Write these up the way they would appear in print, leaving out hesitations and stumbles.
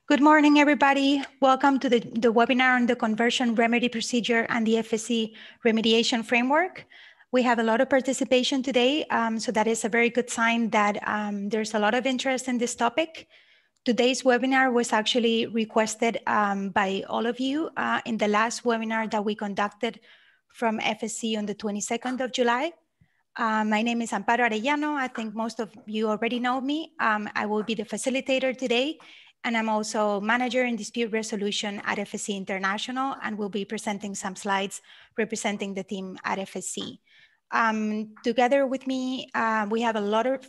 Good morning, everybody. Welcome to the webinar on the conversion remedy procedure and the FSC Remediation Framework. We have a lot of participation today, so that is a very good sign that there's a lot of interest in this topic. Today's webinar was actually requested by all of you in the last webinar that we conducted from FSC on the 22nd of July. My name is Amparo Arellano. I think most of you already know me. I will be the facilitator today, and I'm also manager in dispute resolution at FSC International, and will be presenting some slides representing the team at FSC. Together with me, we have a lot of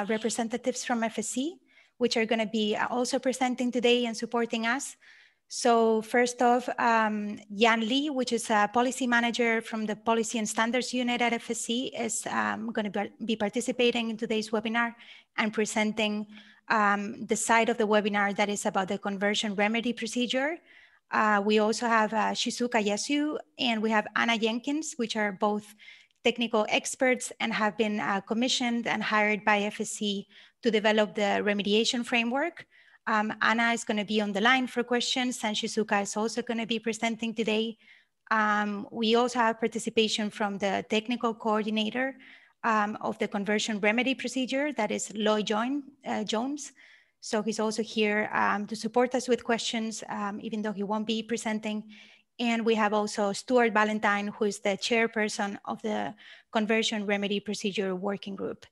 representatives from FSC, which are going to be also presenting today and supporting us. So first off, Yan Lee, which is a policy manager from the Policy and Standards Unit at FSC, is going to be participating in today's webinar and presenting the side of the webinar that is about the conversion remedy procedure. We also have Shizuka Yasu and we have Anna Jenkins, which are both technical experts and have been commissioned and hired by FSC to develop the remediation framework. Anna is going to be on the line for questions, and Shizuka is also going to be presenting today. We also have participation from the technical coordinator of the conversion remedy procedure, that is Lloyd Jones. So he's also here to support us with questions, even though he won't be presenting. And we have also Stuart Valentine, who is the chairperson of the conversion remedy procedure working group.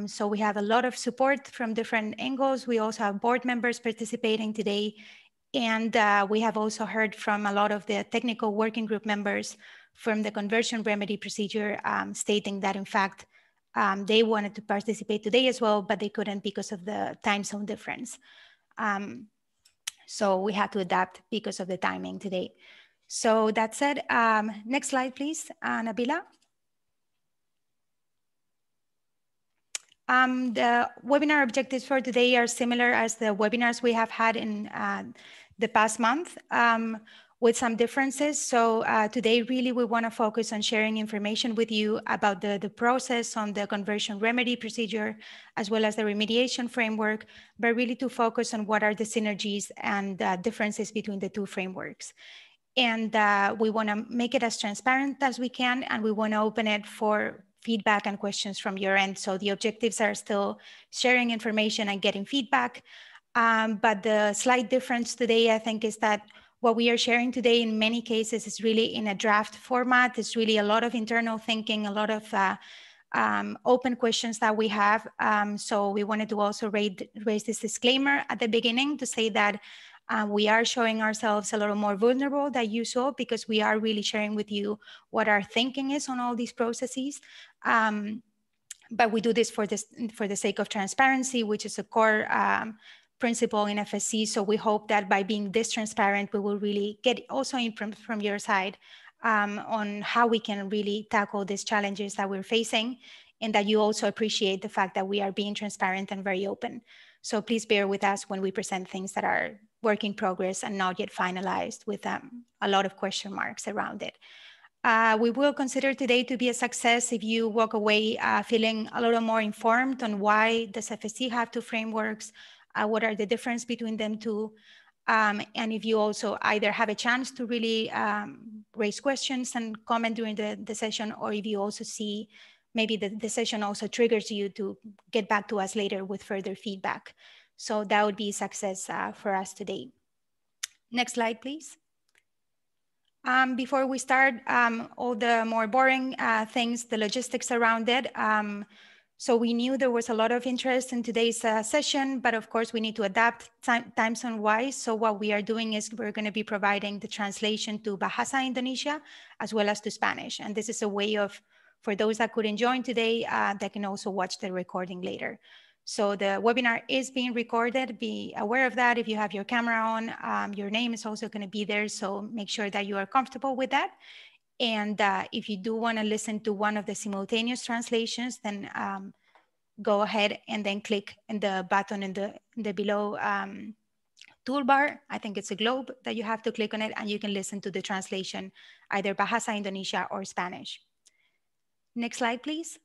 So we have a lot of support from different angles. We also have board members participating today. And we have also heard from a lot of the technical working group members from the conversion remedy procedure stating that, in fact, they wanted to participate today as well, but they couldn't because of the time zone difference. So we had to adapt because of the timing today. So that said, next slide, please, Nabila. The webinar objectives for today are similar as the webinars we have had in the past month, with some differences. So today, really, we want to focus on sharing information with you about the process on the conversion remedy procedure, as well as the remediation framework, but really to focus on what are the synergies and differences between the two frameworks. And we want to make it as transparent as we can, and we want to open it for feedback and questions from your end. So the objectives are still sharing information and getting feedback. But the slight difference today, I think, is that what we are sharing today in many cases is really in a draft format. It's really a lot of internal thinking, a lot of open questions that we have. So we wanted to also raise this disclaimer at the beginning to say that we are showing ourselves a little more vulnerable than usual, because we are really sharing with you what our thinking is on all these processes. But we do this for the sake of transparency, which is a core principle in FSC. So we hope that by being this transparent, we will really get also input from your side on how we can really tackle these challenges that we're facing, and that you also appreciate the fact that we are being transparent and very open. So please bear with us when we present things that are work in progress and not yet finalized, with a lot of question marks around it. We will consider today to be a success if you walk away feeling a little more informed on why does FSC have two frameworks, what are the differences between them two, and if you also either have a chance to really raise questions and comment during the session, or if you also see maybe the session also triggers you to get back to us later with further feedback. So that would be a success for us today. Next slide, please. Before we start, all the more boring things, the logistics around it. So we knew there was a lot of interest in today's session, but of course we need to adapt time zone wise. So what we are doing is we're going to be providing the translation to Bahasa Indonesia as well as to Spanish. And this is a way of, for those that couldn't join today, they can also watch the recording later. So the webinar is being recorded. Be aware of that. If you have your camera on, your name is also going to be there. So make sure that you are comfortable with that. And if you do want to listen to one of the simultaneous translations, then go ahead and then click in the button in the below toolbar. I think it's a globe that you have to click on it, and you can listen to the translation, either Bahasa Indonesia or Spanish. Next slide, please.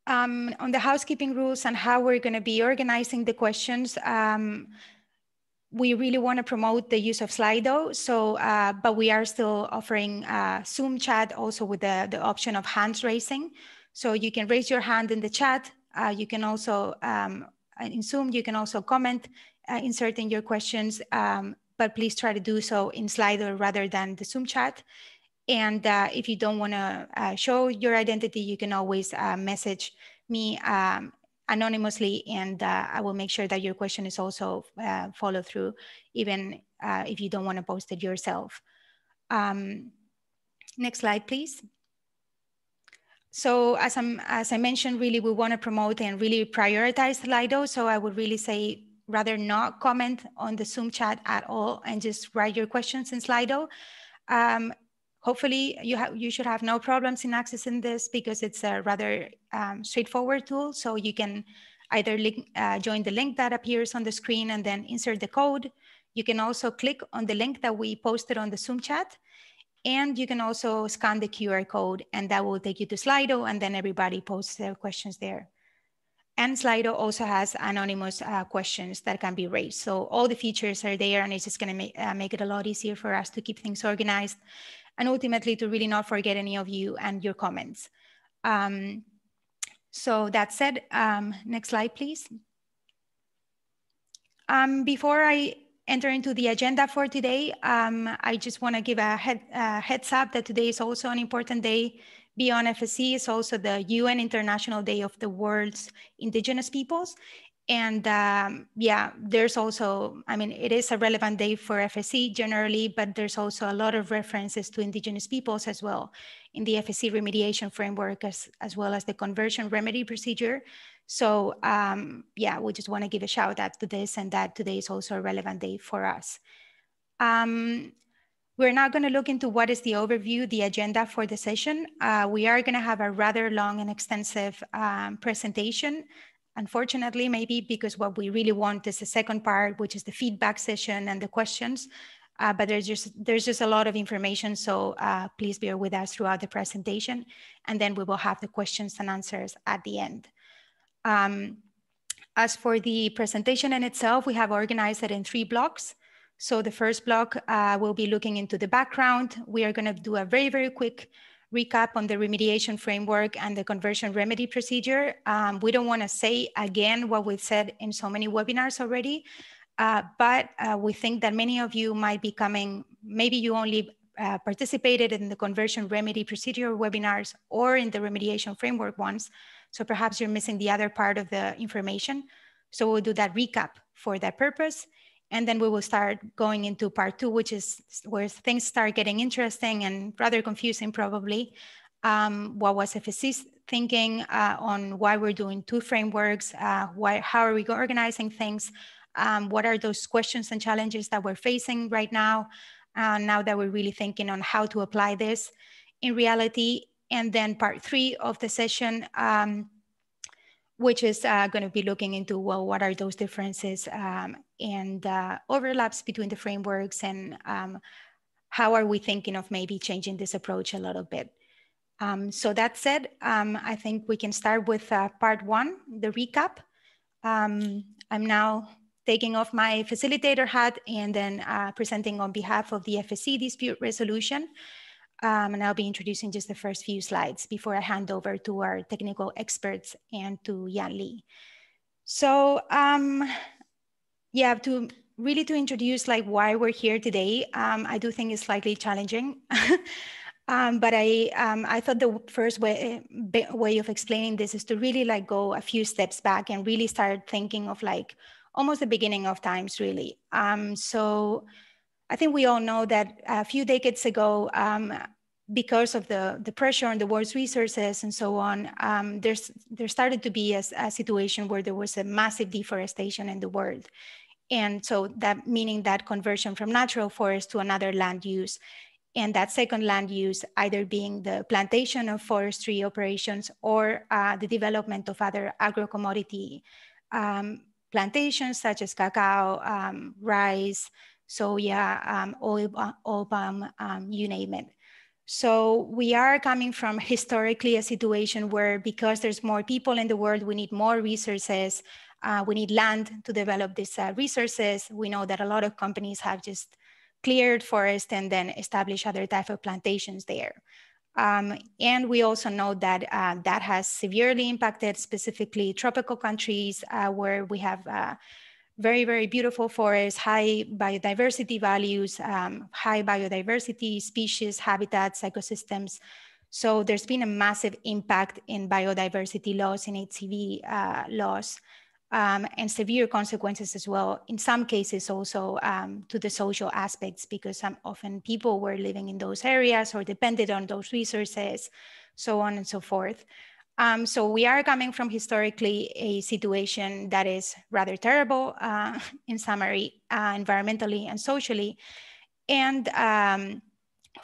On the housekeeping rules and how we're going to be organizing the questions. we really want to promote the use of Slido. So, but we are still offering Zoom chat also with the option of hands raising. So you can raise your hand in the chat. You can also, in Zoom, you can also comment, inserting your questions, but please try to do so in Slido rather than the Zoom chat. And if you don't want to show your identity, you can always message me anonymously, and I will make sure that your question is also followed through, even if you don't want to post it yourself. Next slide, please. So as I mentioned, really, we want to promote and really prioritize Slido. So I would really say rather not comment on the Zoom chat at all and just write your questions in Slido. Hopefully you should have no problems in accessing this because it's a rather straightforward tool. So you can either join the link that appears on the screen and then insert the code. You can also click on the link that we posted on the Zoom chat. And you can also scan the QR code and that will take you to Slido, and then everybody posts their questions there. And Slido also has anonymous questions that can be raised. So all the features are there, and it's just gonna make it a lot easier for us to keep things organized and ultimately to really not forget any of you and your comments. So that said, next slide, please. Before I enter into the agenda for today, I just want to give a heads up that today is also an important day. Beyond FSC is also the UN International Day of the World's Indigenous Peoples. And yeah, there's also, I mean, it is a relevant day for FSC generally, but there's also a lot of references to Indigenous peoples as well in the FSC Remediation Framework, as well as the Conversion Remedy Procedure. So yeah, we just want to give a shout out to this, and that today is also a relevant day for us. We're now going to look into what is the overview, the agenda for the session. We are going to have a rather long and extensive presentation. Unfortunately, maybe because what we really want is the second part, which is the feedback session and the questions. But there's just a lot of information. So please bear with us throughout the presentation. And then we will have the questions and answers at the end. As for the presentation in itself, we have organized it in 3 blocks. So the first block will be looking into the background. We are going to do a very, very quick recap on the remediation framework and the conversion remedy procedure. We don't want to say again what we've said in so many webinars already, but we think that many of you might be coming, maybe you only participated in the conversion remedy procedure webinars or in the remediation framework ones. So perhaps you're missing the other part of the information. So we'll do that recap for that purpose. And then we will start going into part 2, which is where things start getting interesting and rather confusing probably. What was FSC's thinking on why we're doing 2 frameworks? How are we organizing things? What are those questions and challenges that we're facing right now? Now that we're really thinking on how to apply this in reality. And then part 3 of the session, which is going to be looking into, well, what are those differences and overlaps between the frameworks, and how are we thinking of maybe changing this approach a little bit. So that said, I think we can start with part 1, the recap. I'm now taking off my facilitator hat and then presenting on behalf of the FSC dispute resolution. And I'll be introducing just the first few slides before I hand over to our technical experts and to Yan Li. So yeah, to introduce like why we're here today, I do think it's slightly challenging. But I thought the first way of explaining this is to really like go a few steps back and really start thinking of like almost the beginning of times really. So I think we all know that a few decades ago, because of the pressure on the world's resources and so on, there started to be a situation where there was a massive deforestation in the world. And so that meaning that conversion from natural forest to another land use, and that second land use either being the plantation of forestry operations or the development of other agro-commodity plantations such as cacao, rice, soya, oil palm, you name it. So we are coming from historically a situation where because there's more people in the world, we need more resources. We need land to develop these resources. We know that a lot of companies have just cleared forest and then established other type of plantations there. And we also know that that has severely impacted specifically tropical countries where we have very, very beautiful forests, high biodiversity values, high biodiversity, species, habitats, ecosystems. So there's been a massive impact in biodiversity loss, in HCV loss, and severe consequences as well. In some cases also to the social aspects, because often people were living in those areas or depended on those resources, so on and so forth. So we are coming from historically a situation that is rather terrible in summary, environmentally and socially, and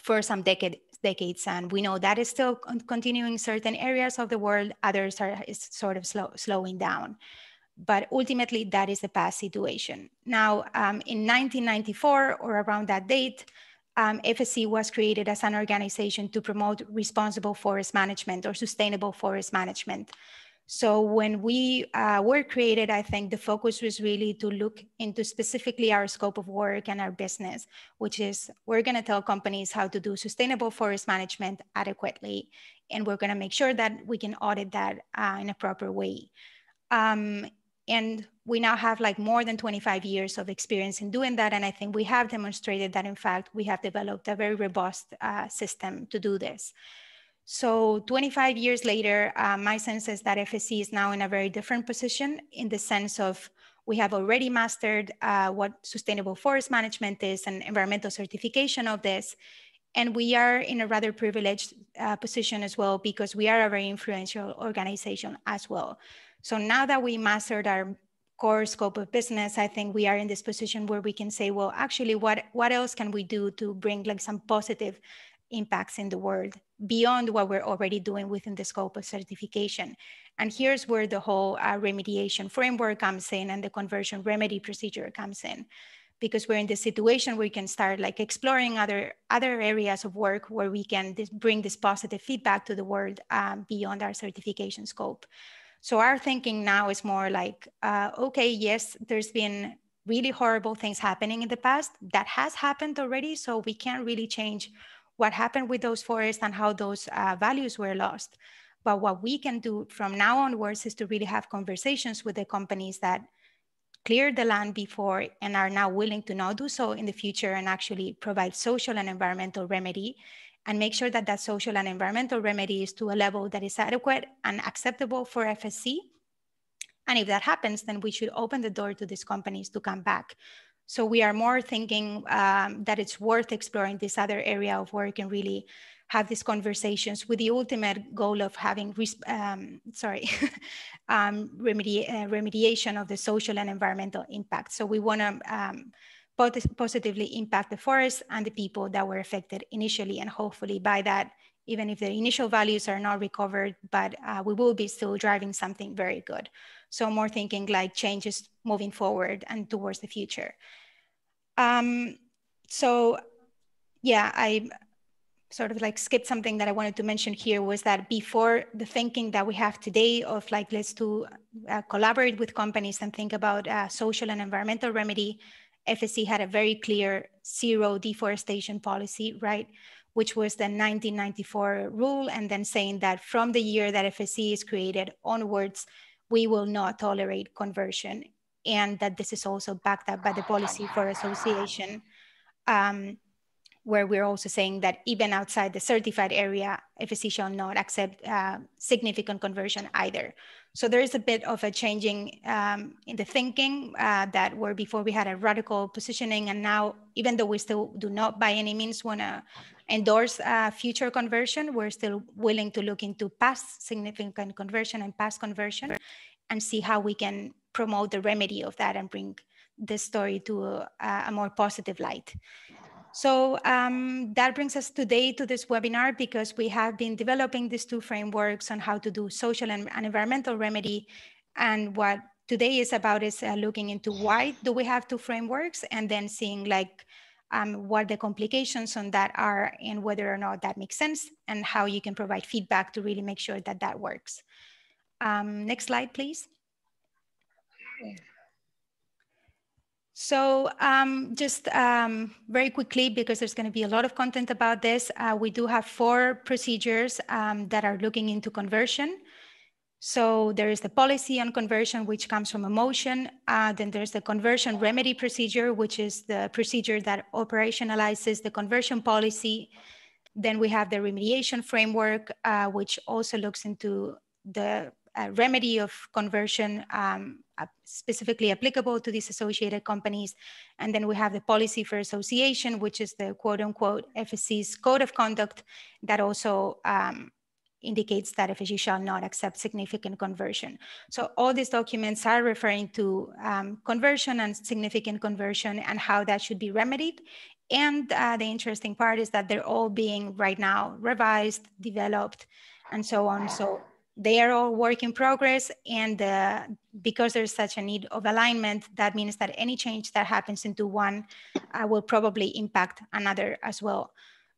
for some decades, and we know that is still continuing in certain areas of the world, others is sort of slowing down. But ultimately, that is the past situation. Now, in 1994 or around that date, FSC was created as an organization to promote responsible forest management or sustainable forest management. So when we were created, I think the focus was really to look into specifically our scope of work and our business, which is we're going to tell companies how to do sustainable forest management adequately, and we're going to make sure that we can audit that in a proper way. And we now have like more than 25 years of experience in doing that. And I think we have demonstrated that, in fact, we have developed a very robust system to do this. So 25 years later, my sense is that FSC is now in a very different position in the sense of we have already mastered what sustainable forest management is and environmental certification of this. And we are in a rather privileged position as well, because we are a very influential organization as well. So now that we mastered our core scope of business, I think we are in this position where we can say, well, actually, what else can we do to bring like some positive impacts in the world beyond what we're already doing within the scope of certification? And here's where the whole remediation framework comes in and the conversion remedy procedure comes in, because we're in this situation where we can start like exploring other areas of work where we can bring this positive feedback to the world beyond our certification scope. So our thinking now is more like, okay, yes, there's been really horrible things happening in the past. That has happened already, so we can't really change what happened with those forests and how those values were lost. But what we can do from now onwards is to really have conversations with the companies that cleared the land before and are now willing to not do so in the future, and actually provide social and environmental remedy, and make sure that that social and environmental remedy is to a level that is adequate and acceptable for FSC. And if that happens, then we should open the door to these companies to come back. So we are more thinking that it's worth exploring this other area of work and really have these conversations with the ultimate goal of having remediation of the social and environmental impact. So we want to positively impact the forest and the people that were affected initially, and hopefully by that, even if the initial values are not recovered, but we will be still driving something very good. So more thinking like changes moving forward and towards the future. So yeah, I sort of like skipped something that I wanted to mention here, was that before the thinking that we have today of like, let's do collaborate with companies and think about social and environmental remedy, FSC had a very clear zero deforestation policy, right? Which was the 1994 rule, and then saying that from the year that FSC is created onwards, we will not tolerate conversion, and that this is also backed up by the policy for association, where we're also saying that even outside the certified area, FSC shall not accept significant conversion either. So there is a bit of a changing in the thinking that where before we had a radical positioning, and now, even though we still do not by any means want to endorse future conversion, we're still willing to look into past significant conversion and past conversion and see how we can promote the remedy of that and bring this story to a more positive light. So that brings us today to this webinar, because we have been developing these two frameworks on how to do social and environmental remedy. And what today is about is looking into why do we have two frameworks, and then seeing like what the complications on that are and whether or not that makes sense, and how you can provide feedback to really make sure that that works. Next slide, please. So just very quickly, because there's going to be a lot of content about this, we do have 4 procedures that are looking into conversion. So there is the policy on conversion, which comes from a motion. Then there's the conversion remedy procedure, which is the procedure that operationalizes the conversion policy. Then we have the remediation framework, which also looks into the remedy of conversion specifically applicable to these associated companies. And then we have the policy for association, which is the quote unquote FSC's code of conduct that also indicates that FSC shall not accept significant conversion. So all these documents are referring to conversion and significant conversion and how that should be remedied. And the interesting part is that they're all being right now revised, developed, and so on. So they are all work in progress. And because there's such a need of alignment, that means that any change that happens into one will probably impact another as well.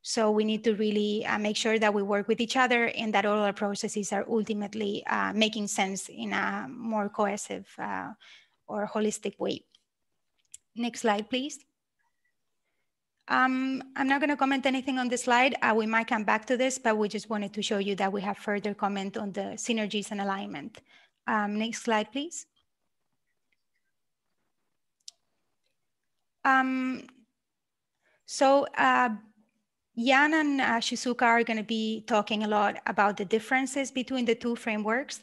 So we need to really make sure that we work with each other and that all our processes are ultimately making sense in a more cohesive or holistic way. Next slide, please. I'm not going to comment anything on the slide. We might come back to this, but we just wanted to show you that we have further comment on the synergies and alignment. Next slide, please. Jan and Shizuka are going to be talking a lot about the differences between the 2 frameworks,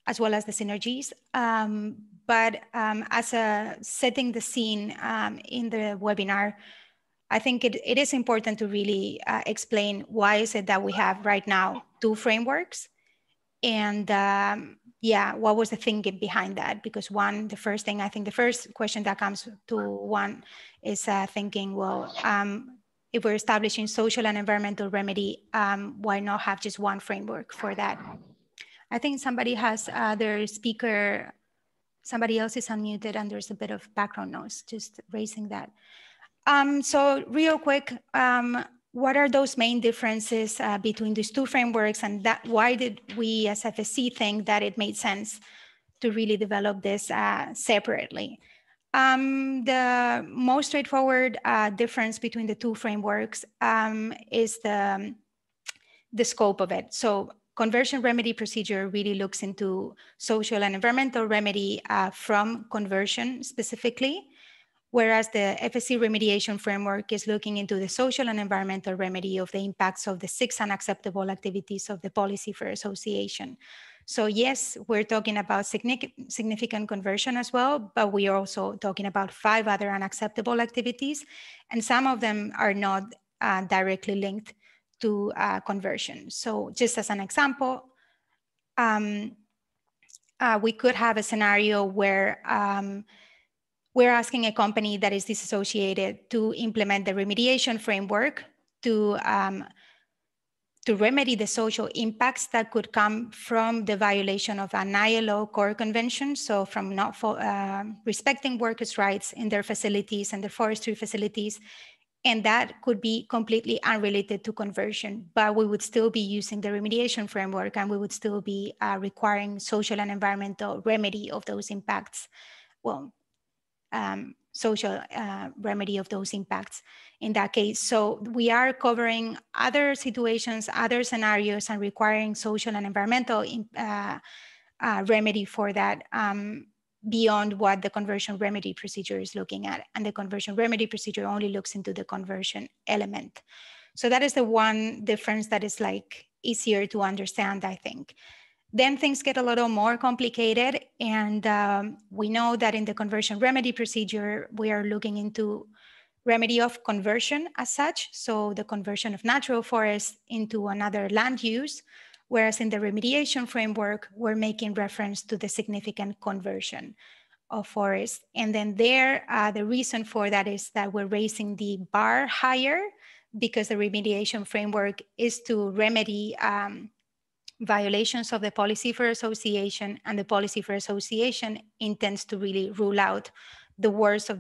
as well as the synergies. But as a setting the scene in the webinar, I think it is important to really explain why is it that we have right now 2 frameworks, and yeah, what was the thinking behind that? Because the first thing, I think the first question that comes to one is thinking, well, if we're establishing social and environmental remedy, why not have just one framework for that? I think somebody has their speaker, somebody else is unmuted and there's a bit of background noise, just raising that. So real quick, what are those main differences between these 2 frameworks, and why did we as FSC think that it made sense to really develop this separately? The most straightforward difference between the 2 frameworks is the scope of it. So conversion remedy procedure really looks into social and environmental remedy from conversion specifically, whereas the FSC Remediation Framework is looking into the social and environmental remedy of the impacts of the 6 unacceptable activities of the policy for association. So yes, we're talking about significant conversion as well, but we are also talking about 5 other unacceptable activities, and some of them are not directly linked to conversion. So just as an example, we could have a scenario where we're asking a company that is disassociated to implement the remediation framework to remedy the social impacts that could come from the violation of an ILO core convention. So from not respecting workers' rights in their facilities and their forestry facilities. And that could be completely unrelated to conversion, but we would still be using the remediation framework and we would still be requiring social and environmental remedy of those impacts. Well, social remedy of those impacts in that case. So we are covering other situations, other scenarios, and requiring social and environmental remedy for that beyond what the conversion remedy procedure is looking at. And the conversion remedy procedure only looks into the conversion element. So that is the one difference that is like easier to understand, I think. Then things get a little more complicated, and we know that in the conversion remedy procedure, we are looking into remedy of conversion as such, so the conversion of natural forests into another land use, whereas in the remediation framework, we're making reference to the significant conversion of forests. And then there, the reason for that is that we're raising the bar higher because the remediation framework is to remedy violations of the policy for association, and the policy for association intends to really rule out the worst of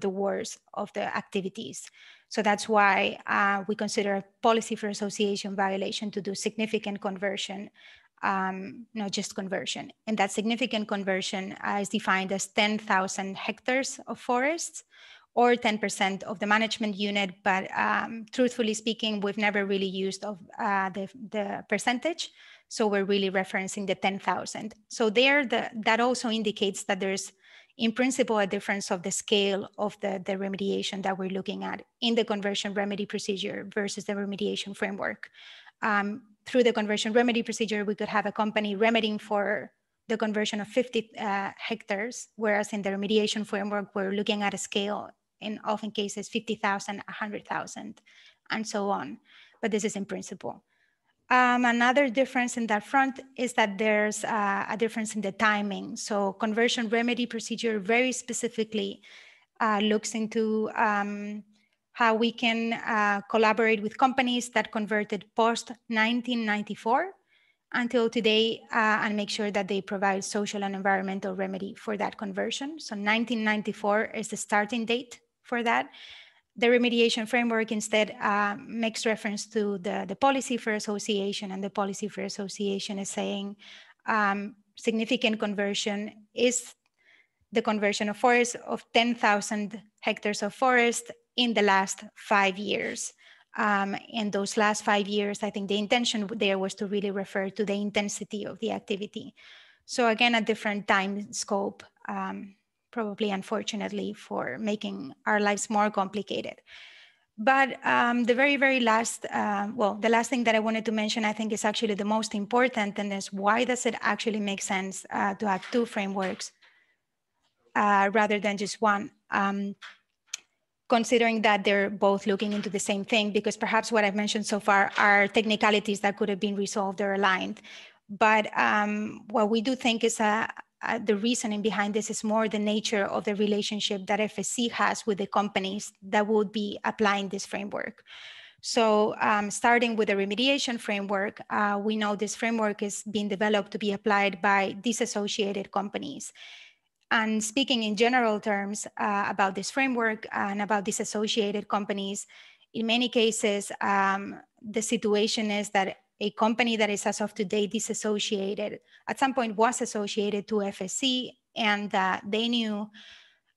the activities. So that's why we consider a policy for association violation to do significant conversion not just conversion. And that significant conversion is defined as 10,000 hectares of forests or 10% of the management unit. But truthfully speaking, we've never really used the percentage. So we're really referencing the 10,000. So there, that also indicates that there's, in principle, a difference of the scale of the remediation that we're looking at in the conversion remedy procedure versus the remediation framework. Through the conversion remedy procedure, we could have a company remedying for the conversion of 50 hectares, whereas in the remediation framework, we're looking at a scale in often cases 50,000, 100,000, and so on. But this is in principle. Another difference in that front is that there's a difference in the timing. So conversion remedy procedure very specifically looks into how we can collaborate with companies that converted post 1994 until today and make sure that they provide social and environmental remedy for that conversion. So 1994 is the starting date for that. The remediation framework instead makes reference to the policy for association, and the policy for association is saying significant conversion is the conversion of forests of 10,000 hectares of forest in the last 5 years. In those last 5 years, I think the intention there was to really refer to the intensity of the activity. So again, a different time scope, probably unfortunately for making our lives more complicated. But the very last, the last thing that I wanted to mention, I think is actually the most important, and is why does it actually make sense to have two frameworks rather than just one? Considering that they're both looking into the same thing, because perhaps what I've mentioned so far are technicalities that could have been resolved or aligned. But what we do think is the reasoning behind this is more the nature of the relationship that FSC has with the companies that would be applying this framework. So starting with the remediation framework, we know this framework is being developed to be applied by disassociated companies. And speaking in general terms about this framework and about disassociated companies, in many cases, the situation is that a company that is as of today disassociated at some point was associated to FSC, and they knew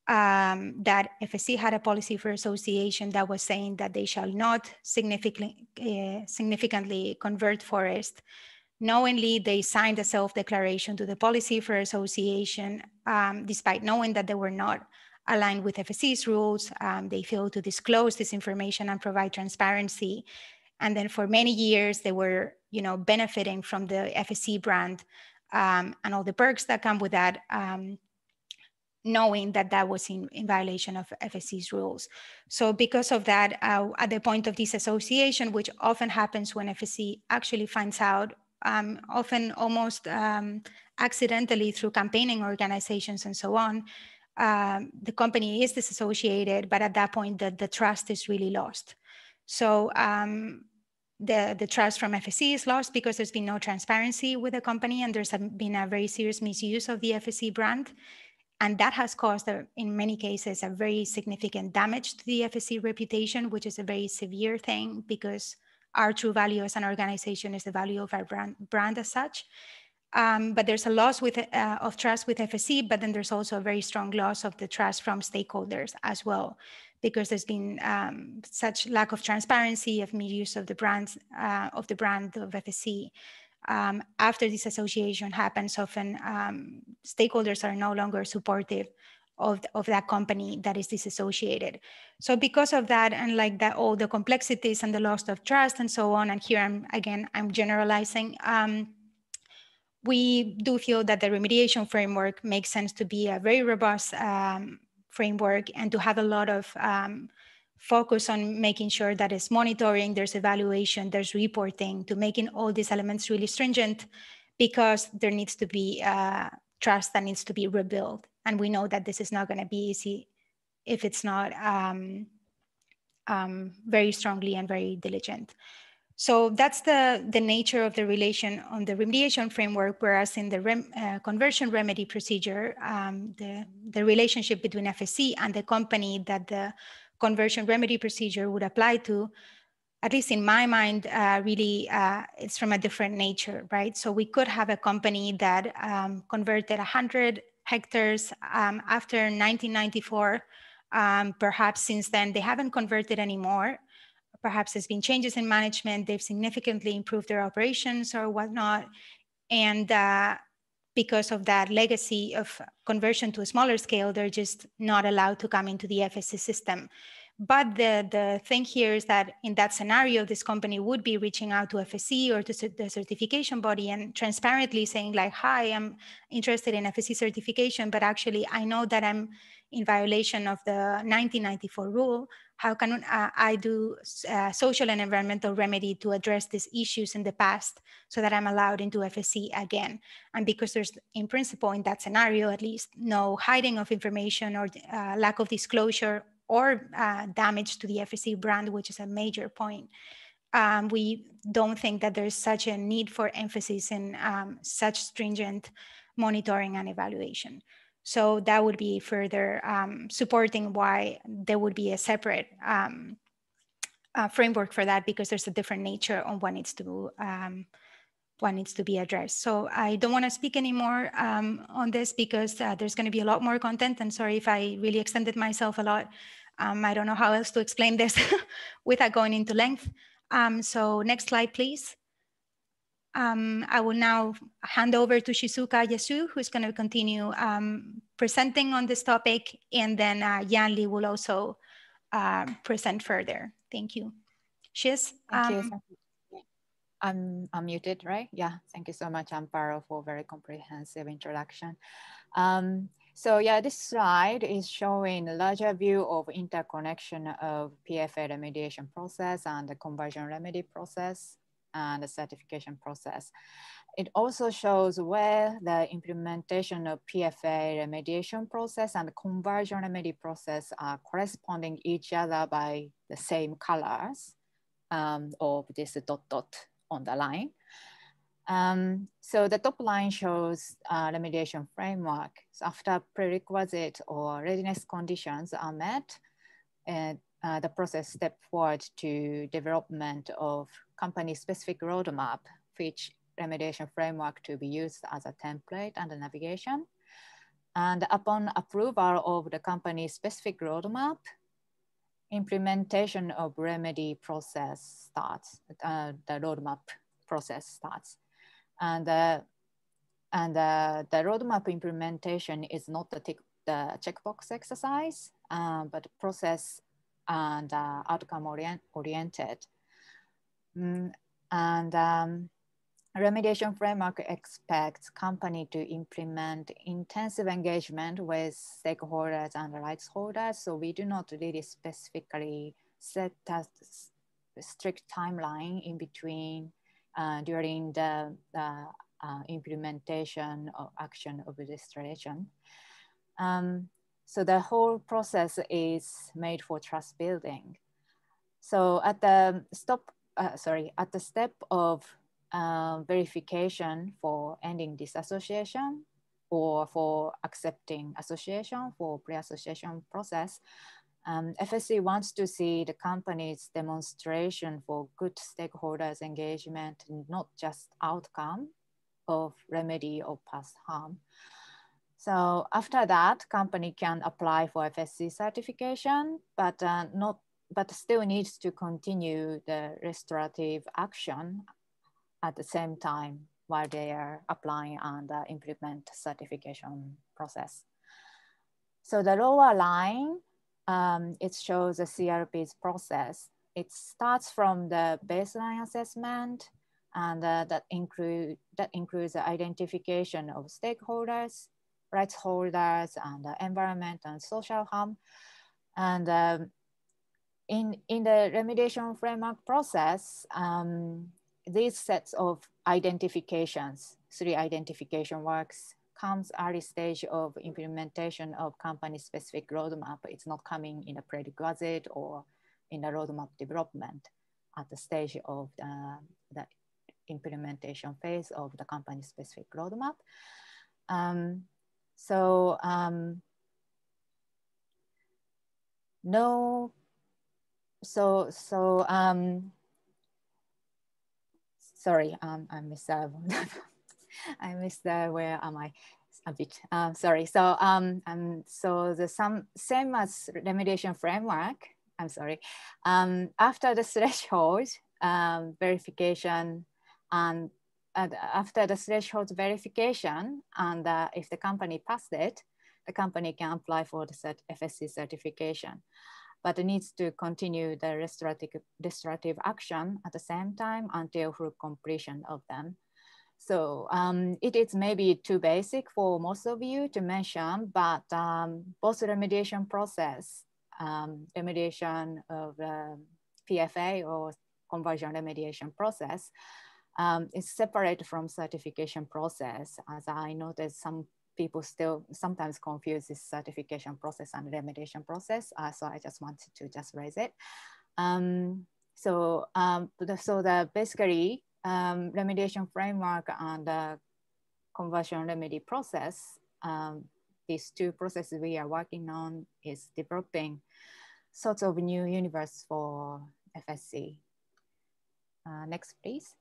that FSC had a policy for association that was saying that they shall not significantly convert forest. Knowingly, they signed a self-declaration to the policy for association, despite knowing that they were not aligned with FSC's rules. They failed to disclose this information and provide transparency. And then for many years, they were benefiting from the FSC brand and all the perks that come with that, knowing that that was in violation of FSC's rules. So because of that, at the point of disassociation, which often happens when FSC actually finds out, often almost accidentally through campaigning organizations and so on, the company is disassociated, but at that point, the trust is really lost. So the trust from FSC is lost because there's been no transparency with the company, and there's been a very serious misuse of the FSC brand. And that has caused, in many cases, a very significant damage to the FSC reputation, which is a very severe thing because our true value as an organization is the value of our brand as such. But there's a loss of trust with FSC, but then there's also a very strong loss of the trust from stakeholders as well, because there's been such lack of transparency of misuse of the brand of FSC. After this association happens, often stakeholders are no longer supportive of that company that is disassociated. So because of that, and like that, all the complexities and the loss of trust and so on, and here I'm generalizing, we do feel that the remediation framework makes sense to be a very robust framework and to have a lot of focus on making sure that it's monitoring, there's evaluation, there's reporting, to making all these elements really stringent, because there needs to be trust that needs to be rebuilt. And we know that this is not going to be easy if it's not very strongly and very diligent. So that's the nature of the relation on the remediation framework, whereas in the conversion remedy procedure, the relationship between FSC and the company that the conversion remedy procedure would apply to at least in my mind, really it's from a different nature, right? So we could have a company that converted 100 hectares after 1994. Perhaps since then they haven't converted anymore. Perhaps there's been changes in management. They've significantly improved their operations or whatnot. And because of that legacy of conversion to a smaller scale, they're just not allowed to come into the FSC system. But the thing here is that in that scenario, this company would be reaching out to FSC or to the certification body and transparently saying like, hi, I'm interested in FSC certification, but actually I know that I'm in violation of the 1994 rule. How can I do social and environmental remedy to address these issues in the past so that I'm allowed into FSC again? And because there's, in principle, in that scenario, at least, no hiding of information or lack of disclosure or damage to the FSC brand, which is a major point. We don't think that there's such a need for emphasis in such stringent monitoring and evaluation. So that would be further supporting why there would be a separate framework for that, because there's a different nature on what needs to be addressed. So I don't want to speak anymore on this because there's going to be a lot more content. And sorry if I really extended myself a lot. I don't know how else to explain this without going into length. So next slide, please. I will now hand over to Shizuka Yasu, who's going to continue presenting on this topic, and then Yan Li will also present further. Thank you. Shiz? Thank you. I'm muted, right? Yeah, thank you so much, Amparo, for very comprehensive introduction. So yeah, this slide is showing a larger view of interconnection of PFA remediation process and the conversion remedy process and the certification process. It also shows where the implementation of PFA remediation process and the conversion remedy process are corresponding each other by the same colors of this dot dot on the line. So the top line shows remediation framework. So after prerequisite or readiness conditions are met, the process step forward to development of company-specific roadmap, which remediation framework to be used as a template and a navigation. And upon approval of the company-specific roadmap, implementation of remedy process starts, the roadmap process starts. And the roadmap implementation is not the checkbox exercise, but process and outcome oriented. Remediation framework expects company to implement intensive engagement with stakeholders and rights holders. So we do not really specifically set a strict timeline in between during the implementation or action of registration. So the whole process is made for trust building. So at the step of verification for ending disassociation or for accepting association for pre-association process, FSC wants to see the company's demonstration for good stakeholders engagement, not just outcome of remedy or past harm. So after that, company can apply for FSC certification, but still needs to continue the restorative action at the same time while they are applying and implement certification process. So the lower line, it shows the CRP's process. It starts from the baseline assessment, and that includes the identification of stakeholders, rights holders, and environment and social harm. And in the remediation framework process, these sets of identifications, 3 identification works, comes early stage of implementation of company-specific roadmap. It's not coming in a prerequisite or in the roadmap development at the stage of the implementation phase of the company-specific roadmap. sorry, I missed I missed where am I? A bit. Sorry. So so the same as remediation framework. I'm sorry. After the threshold verification and after the threshold verification, and if the company passed it, the company can apply for the FSC certification, but it needs to continue the restorative action at the same time until full completion of them. So it is maybe too basic for most of you to mention, but both remediation process, remediation of PFA or conversion remediation process is separate from certification process. As I noticed, some people still sometimes confuse this certification process and remediation process. So I just wanted to just raise it. So basically, remediation framework and conversion remedy process, these two processes we are working on is developing sorts of new universe for FSC. Next, please.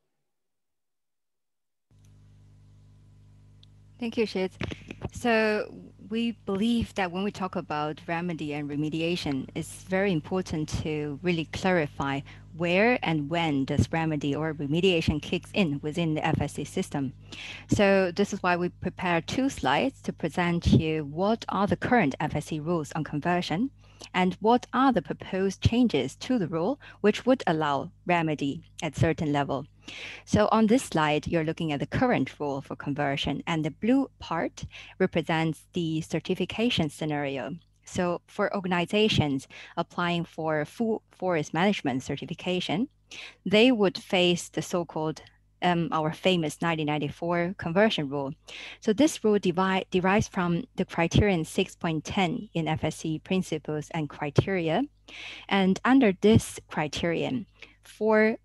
Thank you, Shiz. So we believe that when we talk about remedy and remediation, it's very important to really clarify where and when does remedy or remediation kicks in within the FSC system. So this is why we prepared 2 slides to present you what are the current FSC rules on conversion and what are the proposed changes to the rule which would allow remedy at certain level. So on this slide, you're looking at the current rule for conversion, and the blue part represents the certification scenario. So for organizations applying for full forest management certification, they would face the so-called our famous 1994 conversion rule. So this rule derives from the criterion 6.10 in FSC principles and criteria. And under this criterion, for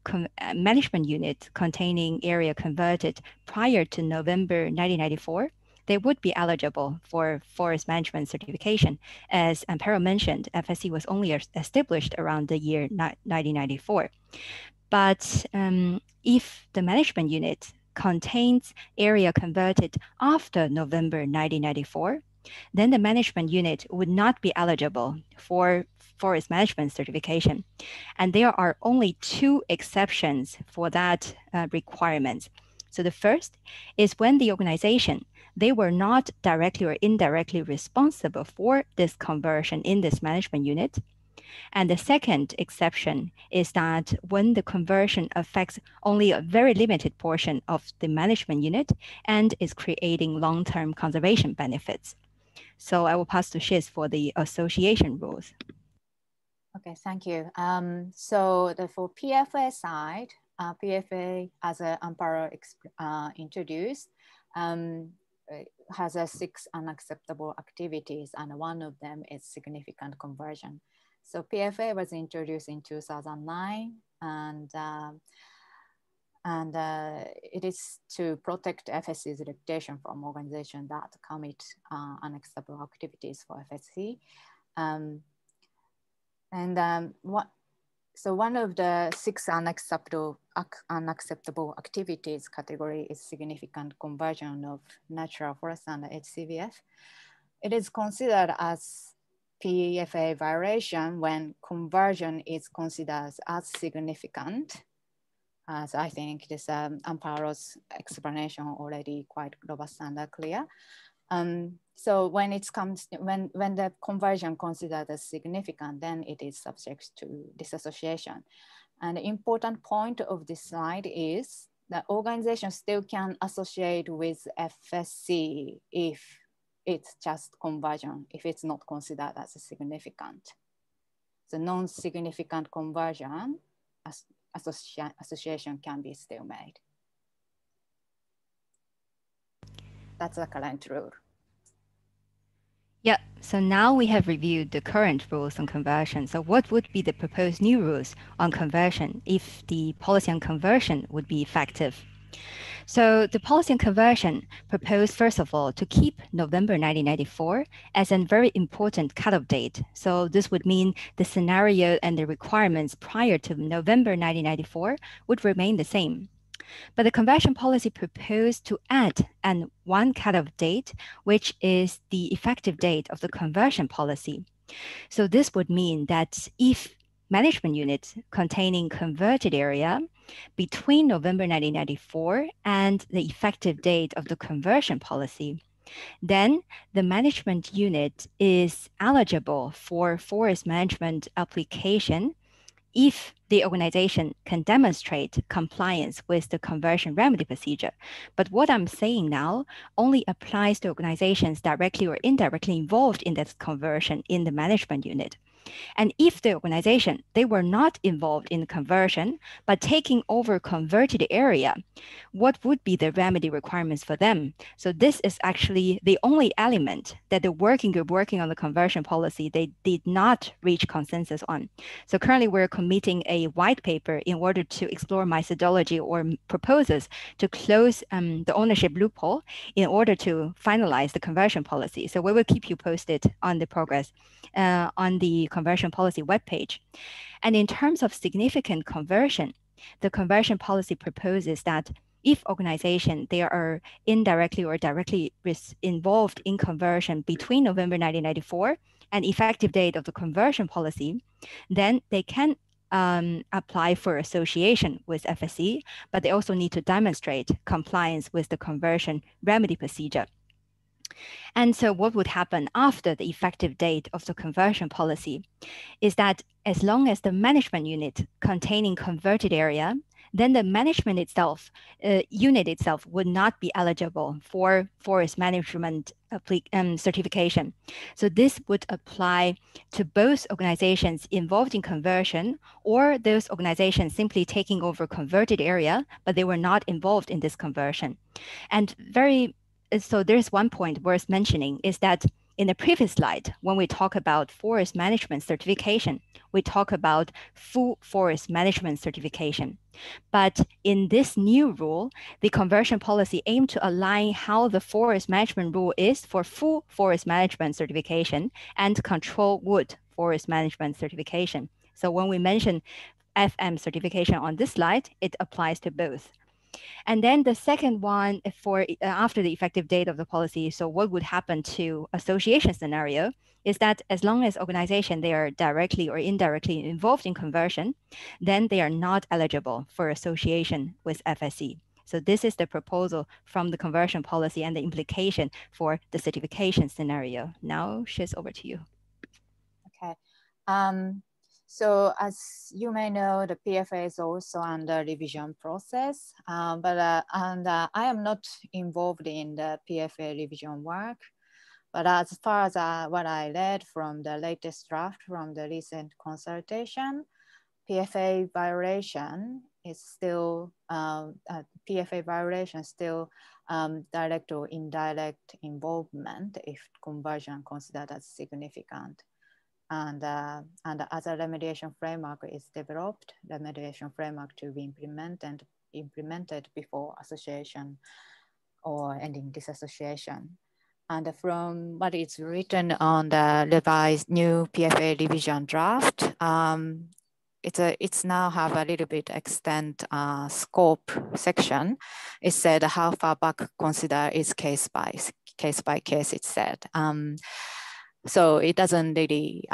management units containing area converted prior to November 1994, they would be eligible for forest management certification. As Amparo mentioned, FSC was only established around the year 1994. But if the management unit contains area converted after November 1994, then the management unit would not be eligible for forest management certification. And there are only 2 exceptions for that requirement. So the first is when the organization, they were not directly or indirectly responsible for this conversion in this management unit. And the second exception is that when the conversion affects only a very limited portion of the management unit and is creating long-term conservation benefits. So I will pass to Shiz for the association rules. Okay, thank you. So for PFA side, PFA, as Amparo introduced, has 6 unacceptable activities, and one of them is significant conversion. So PFA was introduced in 2009, and it is to protect FSC's reputation from organizations that commit unacceptable activities for FSC. So one of the 6 unacceptable activities category is significant conversion of natural forest under HCVF. It is considered as PFA violation when conversion is considered as significant. So I think this Amparo's explanation already quite robust and clear. So when it comes, when the conversion considered as significant, then it is subject to disassociation. And the important point of this slide is that organization still can associate with FSC if it's just conversion, if it's not considered as a significant. So non-significant conversion association can be still made. That's the current rule. Yeah, so now we have reviewed the current rules on conversion. So what would be the proposed new rules on conversion if the policy on conversion would be effective? So the policy on conversion proposed, first of all, to keep November 1994 as a very important cutoff date. So this would mean the scenario and the requirements prior to November 1994 would remain the same. But the conversion policy proposed to add one cutoff date, which is the effective date of the conversion policy. So this would mean that if management unit containing converted area between November 1994 and the effective date of the conversion policy, then the management unit is eligible for forest management application if the organization can demonstrate compliance with the conversion remedy procedure. But what I'm saying now only applies to organizations directly or indirectly involved in that conversion in the management unit. And if the organization, they were not involved in the conversion, but taking over converted area, what would be the remedy requirements for them? So this is actually the only element that the working group working on the conversion policy, they did not reach consensus on. So currently we're committing a white paper in order to explore methodology or proposals to close the ownership loophole in order to finalize the conversion policy. So we will keep you posted on the progress on the conversion policy webpage. And in terms of significant conversion, the conversion policy proposes that if organization, they are indirectly or directly involved in conversion between November 1994 and effective date of the conversion policy, then they can apply for association with FSC, but they also need to demonstrate compliance with the conversion remedy procedure. And so what would happen after the effective date of the conversion policy is that as long as the management unit containing converted area, then the management itself, unit itself would not be eligible for forest management certification. So this would apply to both organizations involved in conversion or those organizations simply taking over converted area, but they were not involved in this conversion. And so there's one point worth mentioning is that in the previous slide, when we talk about forest management certification, we talk about full forest management certification. But in this new rule, the conversion policy aimed to align how the forest management rule is for full forest management certification and control wood forest management certification. So when we mention FM certification on this slide, it applies to both. And then the second one for after the effective date of the policy, so what would happen to association scenario is that as long as organization, they are directly or indirectly involved in conversion, then they are not eligible for association with FSC. So this is the proposal from the conversion policy and the implication for the certification scenario. Now, Shiz, over to you. Okay. So as you may know, the PFA is also under revision process, but I am not involved in the PFA revision work. But as far as what I read from the latest draft from the recent consultation, PFA violation is still, direct or indirect involvement if conversion considered as significant. And as a remediation framework is developed, remediation framework to be implemented before association or ending disassociation. And from what is written on the revised new PFA revision draft, it's now have a little bit extent scope section. It said how far back consider is case by case, it said. So it doesn't really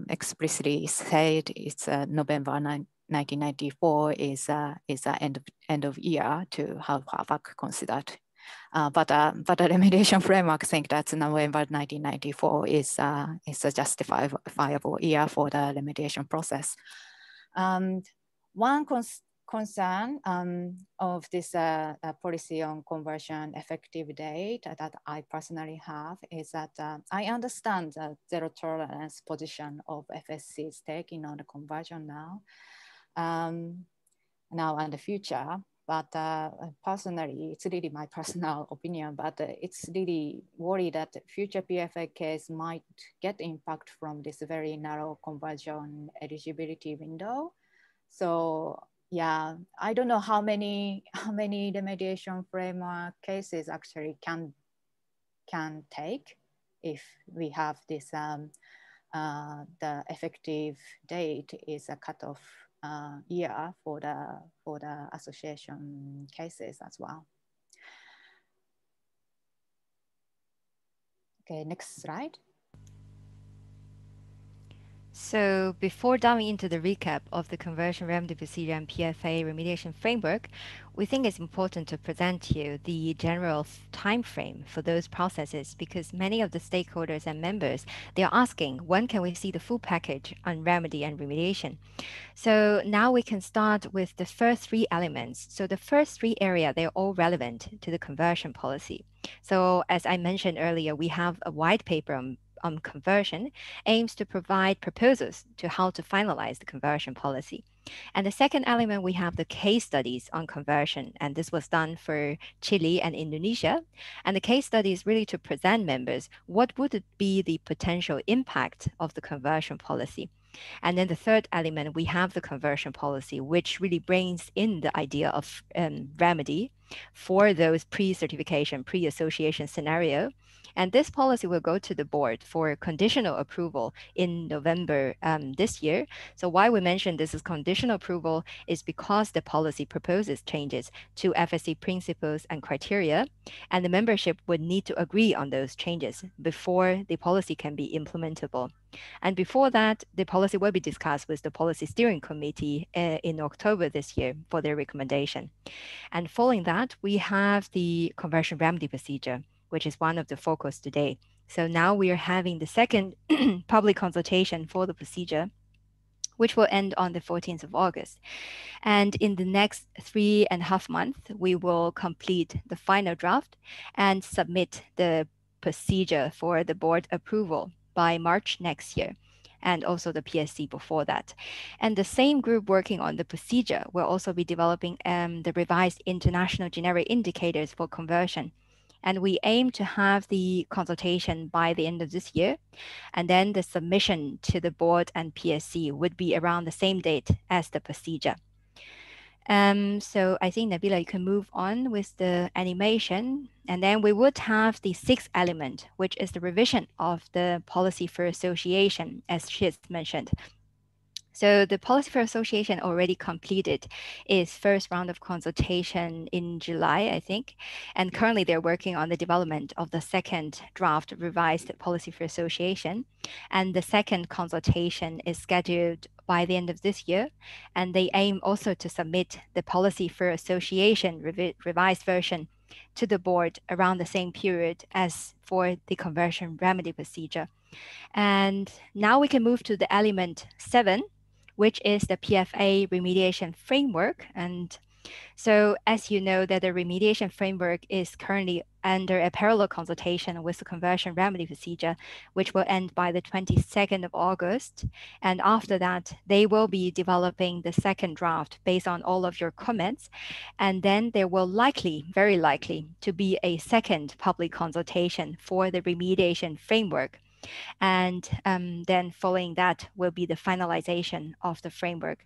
explicitly say it's November 1994 is end of year to how far back considered. But the remediation framework think that November 1994 is a justifiable year for the remediation process. One concern of this policy on conversion effective date that I personally have is that I understand the zero tolerance position of FSC is taking on the conversion now and the future. But personally, it's really my personal opinion, but it's really worried that future PFA case might get impact from this very narrow conversion eligibility window. So yeah, I don't know how many remediation framework cases actually can take if we have this, the effective date is a cutoff year for the association cases as well. Okay, next slide. So before diving into the recap of the conversion remedy procedure and PFA remediation framework, we think it's important to present to you the general time frame for those processes, because many of the stakeholders and members, they are asking, when can we see the full package on remedy and remediation? So now we can start with the first three elements. So the first three areas, they're all relevant to the conversion policy. So as I mentioned earlier, we have a white paper on conversion, aims to provide proposals to how to finalize the conversion policy. And the second element, we have the case studies on conversion, and this was done for Chile and Indonesia. And the case study is really to present members what would be the potential impact of the conversion policy. And then the third element, we have the conversion policy, which really brings in the idea of remedy for those pre-certification, pre-association scenario. And this policy will go to the board for conditional approval in November this year. So why we mention this is conditional approval is because the policy proposes changes to FSC principles and criteria, and the membership would need to agree on those changes before the policy can be implementable. And before that, the policy will be discussed with the Policy Steering Committee in October this year for their recommendation. And following that, we have the conversion remedy procedure, which is one of the focus today. So now we are having the second public consultation for the procedure, which will end on the 14th of August. And in the next 3.5 months, we will complete the final draft and submit the procedure for the board approval by March next year, and also the PSC before that. And the same group working on the procedure will also be developing the revised international generic indicators for conversion. And we aim to have the consultation by the end of this year. And then the submission to the board and PSC would be around the same date as the procedure. So I think, Nabila, you can move on with the animation. And then we would have the sixth element, which is the revision of the policy for association, as Shiz mentioned. So the policy for association already completed its first round of consultation in July, I think. And currently they're working on the development of the second draft revised policy for association. And the second consultation is scheduled by the end of this year. And they aim also to submit the policy for association revised version to the board around the same period as for the conversion remedy procedure. And now we can move to the element 7, which is the PFA remediation framework. And so as you know, that the remediation framework is currently under a parallel consultation with the conversion remedy procedure, which will end by the 22nd of August. And after that, they will be developing the second draft based on all of your comments. And then there will likely, very likely, to be a second public consultation for the remediation framework. And then following that will be the finalization of the framework.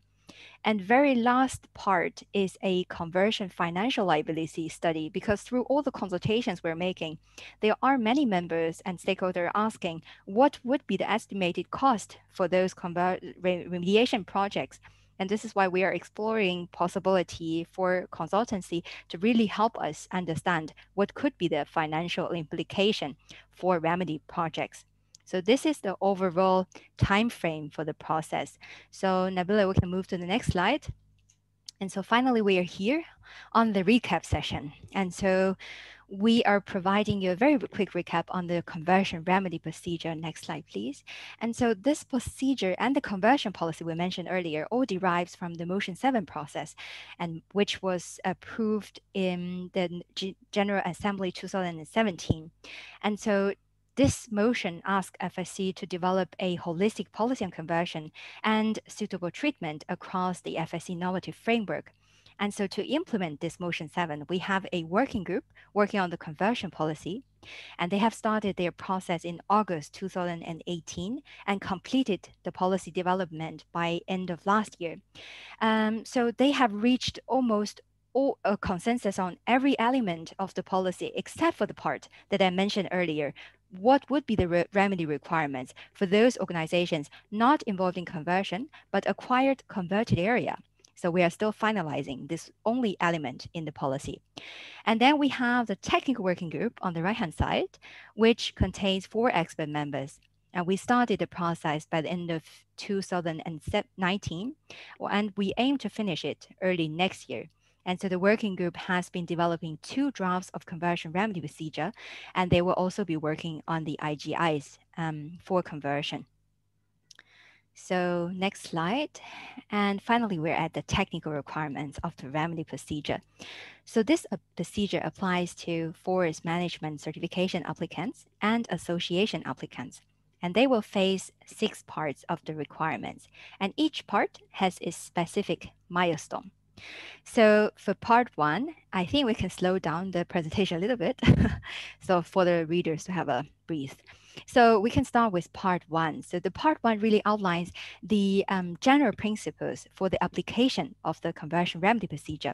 And very last part is a conversion financial liability study, because through all the consultations we're making, there are many members and stakeholders asking what would be the estimated cost for those remediation projects. And this is why we are exploring possibility for consultancy to really help us understand what could be the financial implication for remedy projects. So this is the overall time frame for the process. So Nabila, we can move to the next slide. And so finally, we are here on the recap session. And so we are providing you a very quick recap on the conversion remedy procedure. Next slide, please. And so this procedure and the conversion policy we mentioned earlier all derives from the Motion 7 process, and which was approved in the General Assembly 2017. And so this motion asks FSC to develop a holistic policy on conversion and suitable treatment across the FSC normative framework. And so to implement this Motion 7, we have a working group working on the conversion policy, and they have started their process in August 2018 and completed the policy development by end of last year. So they have reached almost a consensus on every element of the policy, except for the part that I mentioned earlier, what would be the remedy requirements for those organizations not involved in conversion, but acquired converted area. So we are still finalizing this only element in the policy. And then we have the technical working group on the right-hand side, which contains 4 expert members. And we started the process by the end of 2019, and we aim to finish it early next year. And so the working group has been developing 2 drafts of conversion remedy procedure, and they will also be working on the IGIs for conversion. So next slide. And finally, we're at the technical requirements of the remedy procedure. So this procedure applies to forest management certification applicants and association applicants. And they will face 6 parts of the requirements. And each part has its specific milestone. So for part 1, I think we can slow down the presentation a little bit. So for the readers to have a breathe. So we can start with part 1. So the part 1 really outlines the general principles for the application of the conversion remedy procedure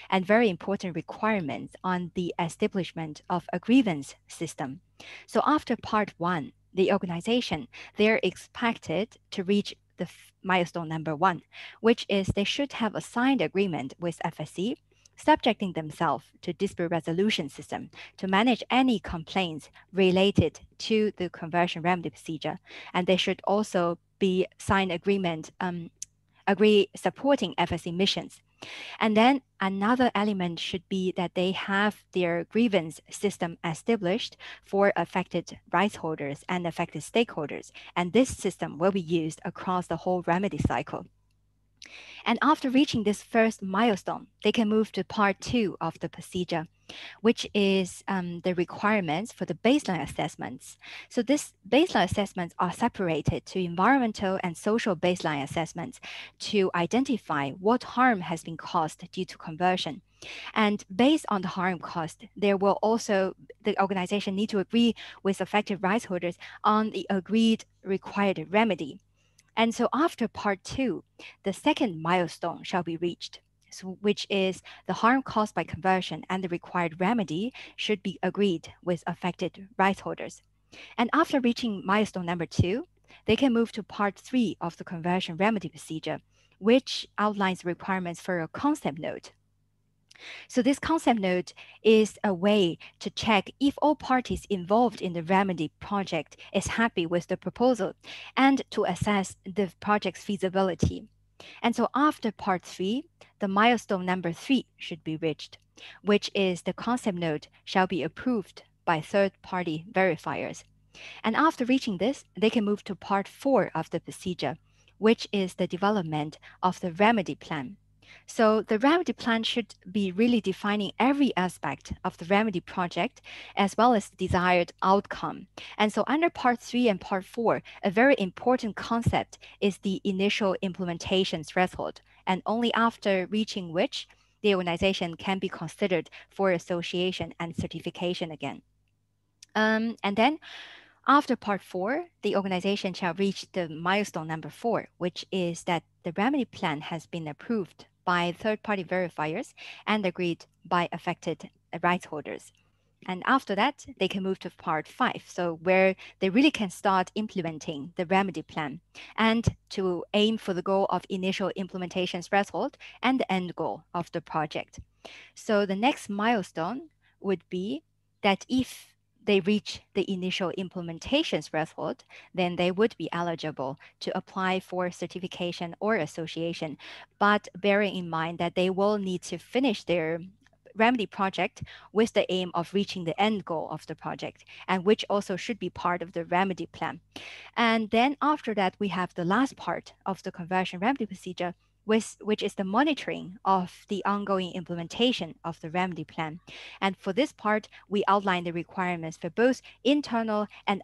and very important requirements on the establishment of a grievance system. So after part 1, the organization, they're expected to reach the milestone number 1, which is they should have a signed agreement with FSC, subjecting themselves to dispute resolution system to manage any complaints related to the conversion remedy procedure. And they should also be signed agreement, agree supporting FSC missions. And then another element should be that they have their grievance system established for affected rights holders and affected stakeholders. And this system will be used across the whole remedy cycle. And after reaching this first milestone, they can move to part 2 of the procedure, which is the requirements for the baseline assessments. So these baseline assessments are separated to environmental and social baseline assessments to identify what harm has been caused due to conversion. And based on the harm caused, there will also, the organization need to agree with affected rights holders on the agreed required remedy. And so after part 2, the second milestone shall be reached, which is the harm caused by conversion and the required remedy should be agreed with affected rights holders. And after reaching milestone number 2, they can move to part 3 of the conversion remedy procedure, which outlines requirements for a concept note. So this concept note is a way to check if all parties involved in the remedy project is happy with the proposal and to assess the project's feasibility. And so after part 3, the milestone number 3 should be reached, which is the concept note shall be approved by third-party verifiers. And after reaching this, they can move to part 4 of the procedure, which is the development of the remedy plan. So the remedy plan should be really defining every aspect of the remedy project as well as the desired outcome. And so under part 3 and part 4, a very important concept is the initial implementation threshold, and only after reaching which the organization can be considered for association and certification again. And then after part 4, the organization shall reach the milestone number 4, which is that the remedy plan has been approved by third-party verifiers and agreed by affected rights holders. And after that, they can move to part 5, so where they really can start implementing the remedy plan and to aim for the goal of initial implementation threshold and the end goal of the project. So the next milestone would be that if they reach the initial implementation threshold, then they would be eligible to apply for certification or association, but bearing in mind that they will need to finish their remedy project with the aim of reaching the end goal of the project, and which also should be part of the remedy plan. And then after that, we have the last part of the conversion remedy procedure, which is the monitoring of the ongoing implementation of the remedy plan. And for this part, we outline the requirements for both internal and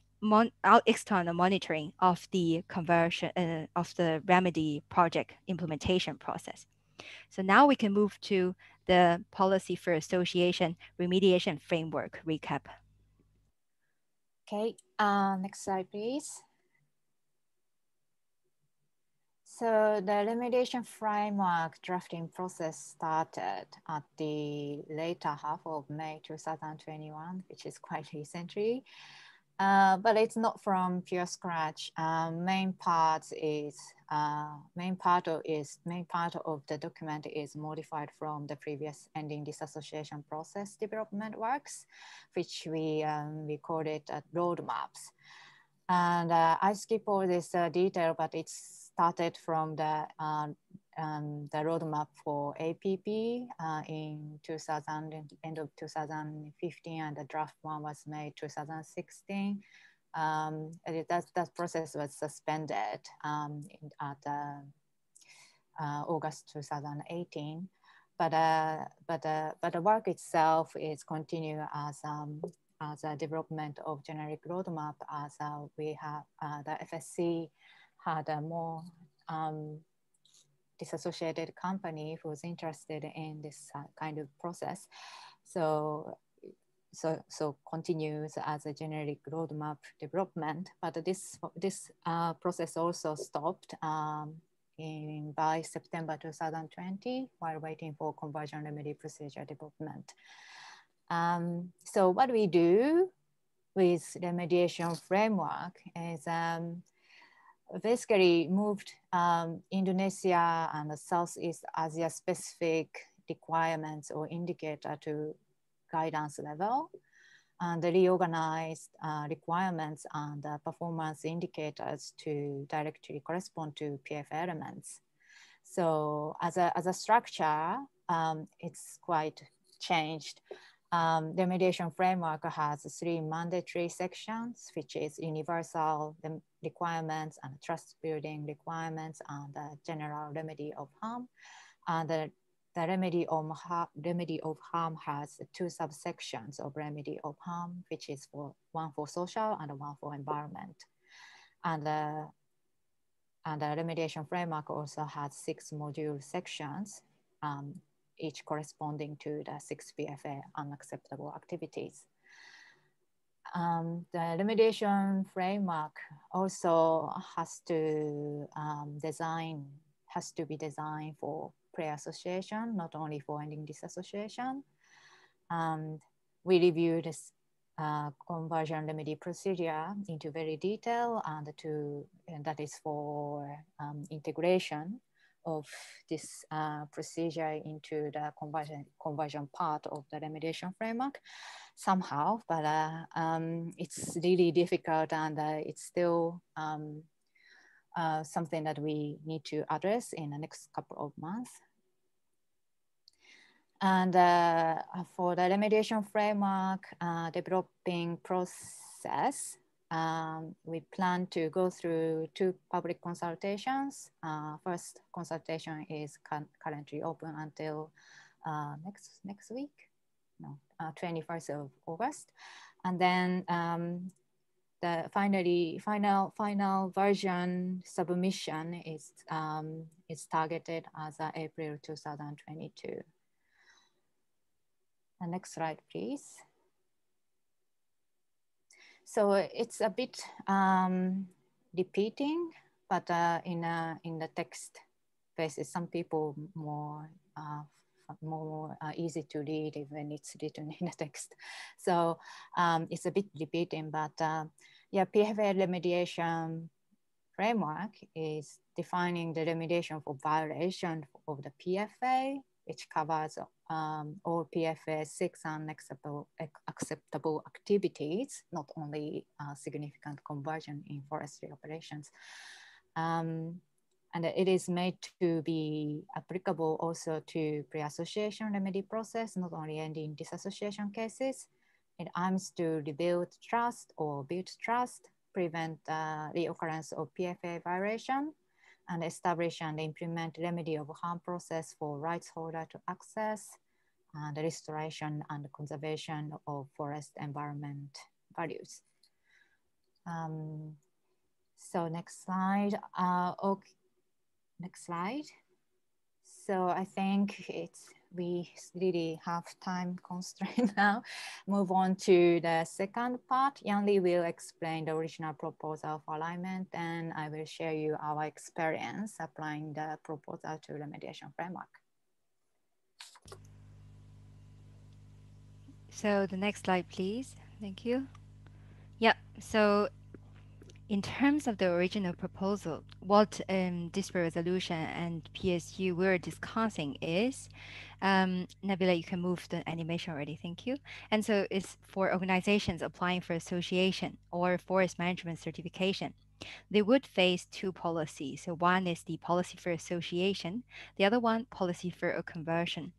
external monitoring of the conversion of the remedy project implementation process. So now we can move to the policy for association remediation framework recap. Okay, next slide, please. So the remediation framework drafting process started at the later half of May 2021, which is quite recently. but it's not from pure scratch. Main part of the document is modified from the previous ending disassociation process development works, which we called it roadmaps. And I skip all this detail, but it started from the roadmap for APP in 2000, end of 2015, and the draft one was made 2016. That process was suspended at August 2018. But the work itself is continue as a development of generic roadmap, as we have the FSC had a more disassociated company who's interested in this kind of process. So continues as a generic roadmap development, but this process also stopped by September 2020 while waiting for conversion remedy procedure development. So what we do with remediation framework is basically moved Indonesia and Southeast Asia specific requirements or indicator to guidance level, and reorganized requirements and performance indicators to directly correspond to PF elements. So as a structure, it's quite changed. The remediation framework has 3 mandatory sections, which is universal requirements and trust building requirements and general remedy of harm. And the remedy of harm has 2 subsections of remedy of harm, which is one for social and one for environment. And the remediation framework also has 6 module sections, each corresponding to the 6 PFA unacceptable activities. The remediation framework also has to be designed for pre-association, not only for ending disassociation. We reviewed this conversion remedy procedure into very detail, and that is for integration of this procedure into the conversion part of the remediation framework somehow, but it's really difficult, and it's still something that we need to address in the next couple of months. And for the remediation framework developing process, we plan to go through 2 public consultations. First consultation is currently open until next week, no, 21st of August. And then the final version submission is targeted as April 2022. The next slide, please. So it's a bit repeating, but in the text basis, some people more easy to read when it's written in the text. So it's a bit repeating, but yeah, PFA remediation framework is defining the remediation for violation of the PFA, which covers all PFA 6 unacceptable activities, not only significant conversion in forestry operations. And it is made to be applicable also to pre-association remedy process, not only ending disassociation cases. It aims to rebuild trust or build trust, prevent reoccurrence of PFA violation, and establish and implement remedy of harm process for rights holder to access, and the restoration and conservation of forest environment values. So next slide. Okay. Next slide. So I think we really have time constraint now. Move on to the second part. Yanli will explain the original proposal for alignment, and I will share you our experience applying the proposal to remediation framework. So the next slide, please. Thank you. Yeah, So in terms of the original proposal, what dispute resolution and PSU we're discussing is, Nabila, you can move the animation already, thank you. And so it's for organizations applying for association or forest management certification. They would face two policies. So one is the policy for association, the other one policy for a conversion.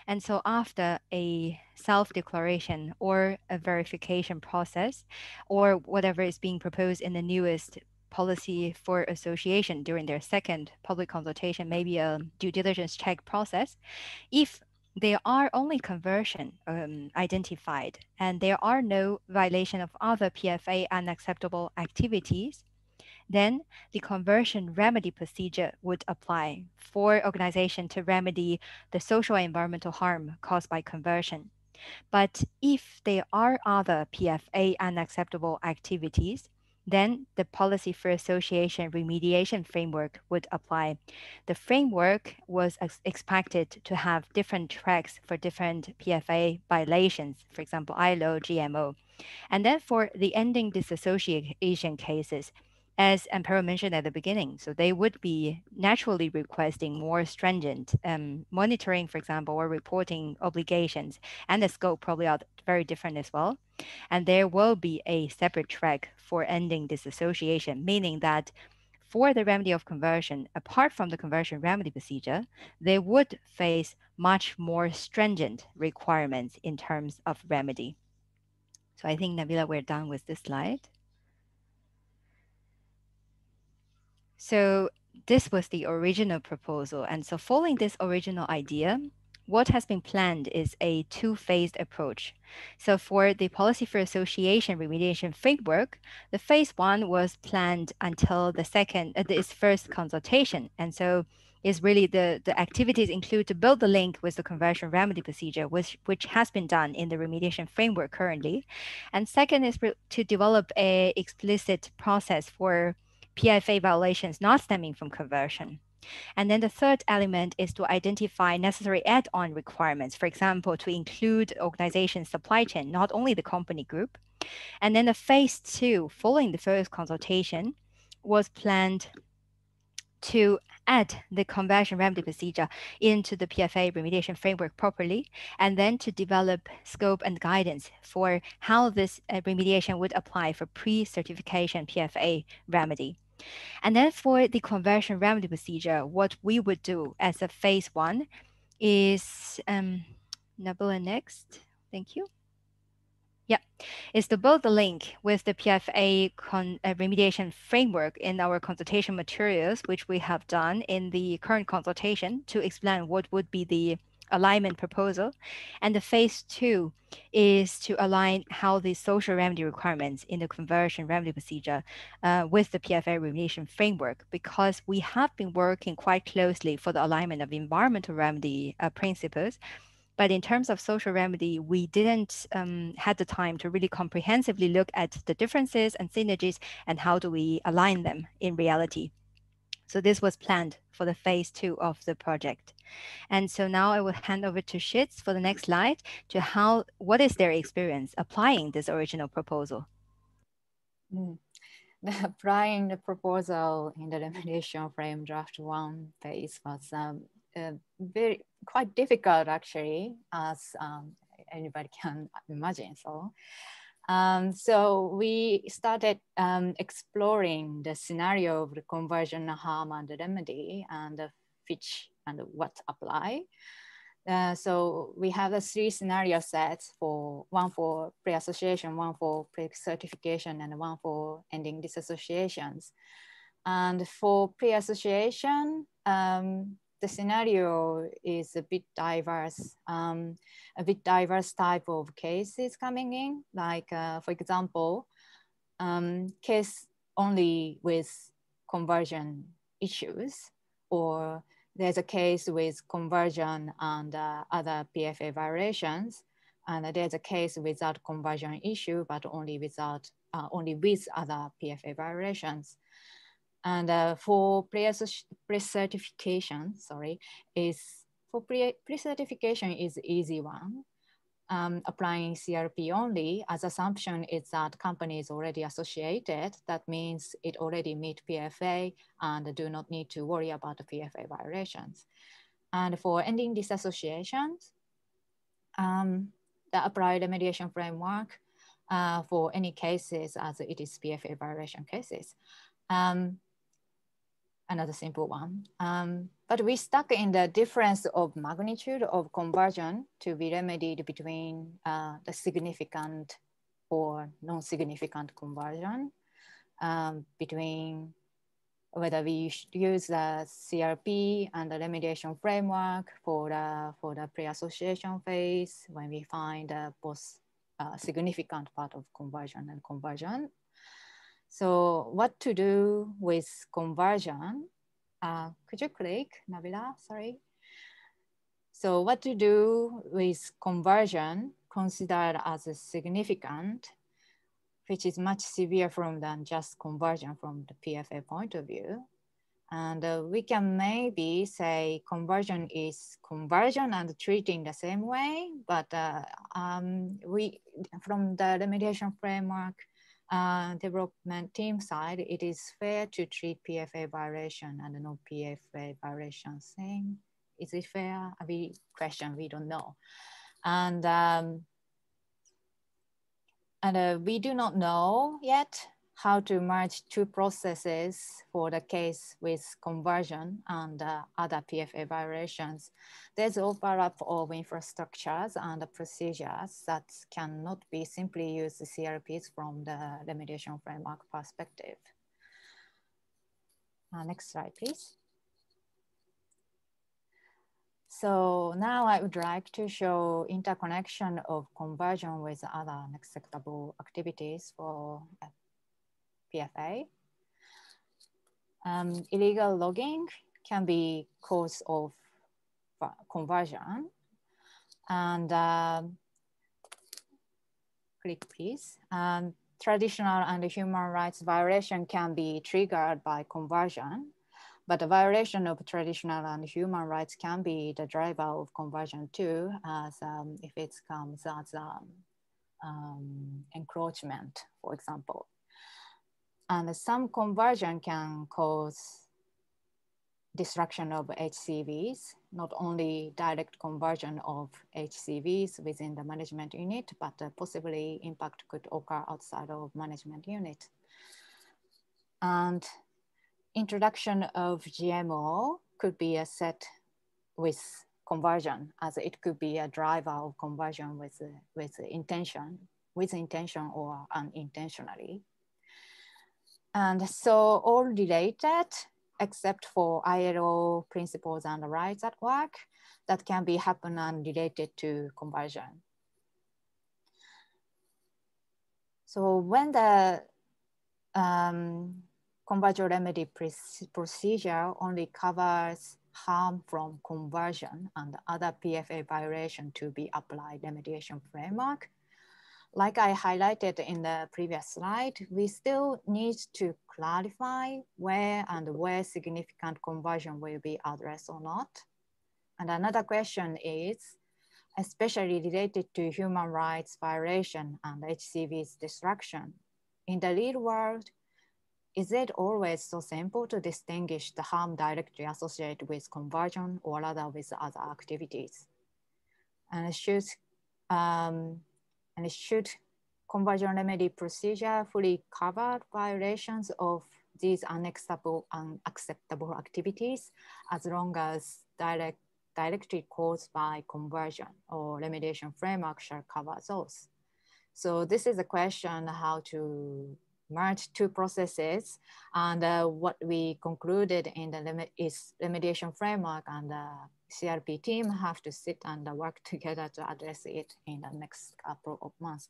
And so after a self-declaration or a verification process, or whatever is being proposed in the newest policy for association during their second public consultation, maybe a due diligence check process, if there are only conversion identified and there are no violation of other PFA unacceptable activities, then the conversion remedy procedure would apply for organization to remedy the social and environmental harm caused by conversion. But if there are other PFA unacceptable activities, then the policy for association remediation framework would apply. The framework was expected to have different tracks for different PFA violations, for example, ILO, GMO. And then for the ending disassociation cases, as Amparo mentioned at the beginning, so they would be naturally requesting more stringent monitoring, for example, or reporting obligations, and the scope probably are very different as well. And there will be a separate track for ending disassociation, meaning that for the remedy of conversion, apart from the conversion remedy procedure, they would face much more stringent requirements in terms of remedy. So I think, Nabila, we're done with this slide. So this was the original proposal. And so following this original idea, what has been planned is a two-phased approach. So for the policy for association remediation framework, the phase one was planned until the its first consultation. And so is really the activities include to build the link with the conversion remedy procedure, which has been done in the remediation framework currently. And second is to develop a explicit process for PFA violations not stemming from conversion. And then the third element is to identify necessary add-on requirements, for example, to include organization supply chain, not only the company group. And then the phase two, following the first consultation, was planned to add the conversion remedy procedure into the PFA remediation framework properly, and then to develop scope and guidance for how this remediation would apply for pre-certification PFA remedy. And then for the conversion remedy procedure, what we would do as a phase one is, Nabila next, thank you. Yeah, is to build the link with the PFA remediation framework in our consultation materials, which we have done in the current consultation to explain what would be the alignment proposal. And the phase two is to align how the social remedy requirements in the conversion remedy procedure with the PFA remediation framework, because we have been working quite closely for the alignment of environmental remedy principles. But in terms of social remedy, we didn't had the time to really comprehensively look at the differences and synergies and how do we align them in reality. So this was planned for the phase two of the project. And so now I will hand over to Shitz for the next slide to what is their experience applying this original proposal. Applying the proposal in the remediation frame draft one phase was quite difficult actually, as anybody can imagine. So we started exploring the scenario of the conversion, harm, and the remedy, and which and what apply. So we have the three scenario sets, one for pre-association, one for pre-certification, and one for ending disassociations. And for pre-association, the scenario is a bit diverse type of cases coming in. Like, for example, case only with conversion issues, or there's a case with conversion and other PFA violations, and there's a case without conversion issue, but only with other PFA violations. And for pre-certification, pre-certification is easy one. applying CRP only, as assumption is that company is already associated. That means it already meet PFA and do not need to worry about the PFA violations. And for ending disassociations, the applied remediation framework for any cases as it is PFA violation cases. Another simple one. But we stuck in the difference of magnitude of conversion to be remedied between the significant or non-significant conversion, between whether we should use the CRP and the remediation framework for the pre-association phase when we find both significant part of conversion and conversion. So what to do with conversion? Could you click, Nabila? Sorry. So what to do with conversion considered as a significant, which is much severe from than just conversion from the PFA point of view. And we can maybe say conversion is conversion and treating the same way, but we, from the remediation framework development team side, it is fair to treat PFA violation and no PFA violation same. Is it fair? We question, we don't know. And we do not know yet how to merge two processes for the case with conversion and other PFA violations. There's overlap of infrastructures and procedures that cannot be simply used CRPs from the remediation framework perspective. Next slide, please. So now I would like to show interconnection of conversion with other unacceptable activities for PFA. Illegal logging can be cause of conversion. And click please. Traditional and human rights violation can be triggered by conversion, but the violation of traditional and human rights can be the driver of conversion too, as if it comes as encroachment, for example. And some conversion can cause destruction of HCVs, not only direct conversion of HCVs within the management unit, but possibly impact could occur outside of management unit. And introduction of GMO could be a set with conversion, as it could be a driver of conversion with intention or unintentionally. And so all related, except for ILO principles and rights at work, that can be happen and related to conversion. So when the conversion remedy procedure only covers harm from conversion and other PFA violation to be applied remediation framework, like I highlighted in the previous slide, we still need to clarify where significant conversion will be addressed or not. And another question is, especially related to human rights violation and HCV's destruction. In the real world, is it always so simple to distinguish the harm directly associated with conversion or rather with other activities? And should conversion remedy procedure fully cover violations of these unacceptable activities as long as directly caused by conversion, or remediation framework shall cover those? So this is a question how to merge two processes, and what we concluded in the remediation framework and the CRP team have to sit and work together to address it in the next couple of months.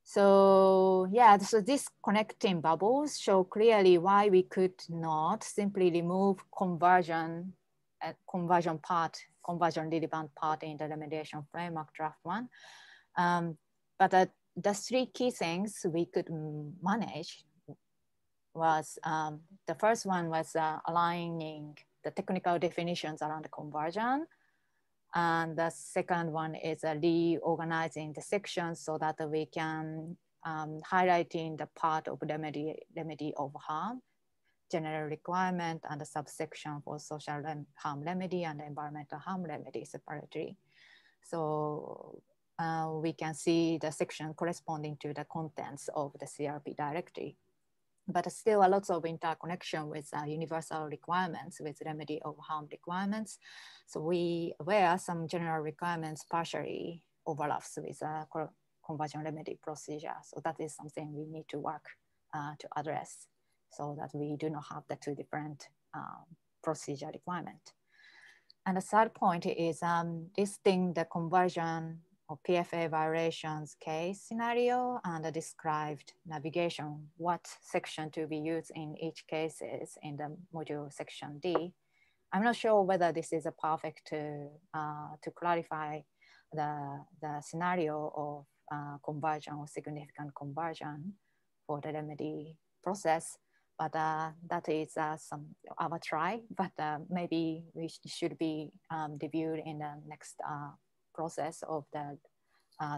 So these connecting bubbles show clearly why we could not simply remove conversion relevant part in the remediation framework draft 1. But the three key things we could manage was, the first one was aligning the technical definitions around the conversion. And the second one is reorganizing the sections so that we can highlighting the part of remedy of harm, general requirement, and the subsection for social harm remedy and environmental harm remedy separately. So we can see the section corresponding to the contents of the CRP directly. But still a lot of interconnection with universal requirements, with remedy of harm requirements. So where some general requirements partially overlaps with a conversion remedy procedure. So that is something we need to work to address so that we do not have the two different procedure requirement. And the third point is listing the conversion or PFA violations case scenario and the described navigation, what section to be used in each case is in the module section D. I'm not sure whether this is a perfect to clarify the scenario of conversion or significant conversion for the remedy process. But that is our try, but maybe we should be reviewed in the next process of the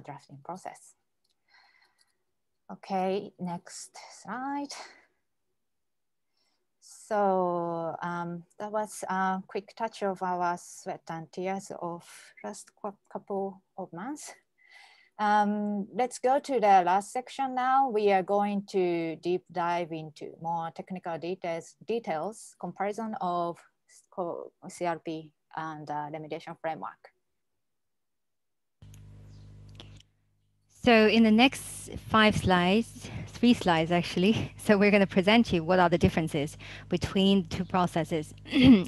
drafting process. Okay, next slide. So that was a quick touch of our sweat and tears of last couple of months. Let's go to the last section now. We are going to deep dive into more technical details comparison of CRP and remediation framework. So in the next 5 slides, 3 slides actually, so we're going to present you what are the differences between the two processes.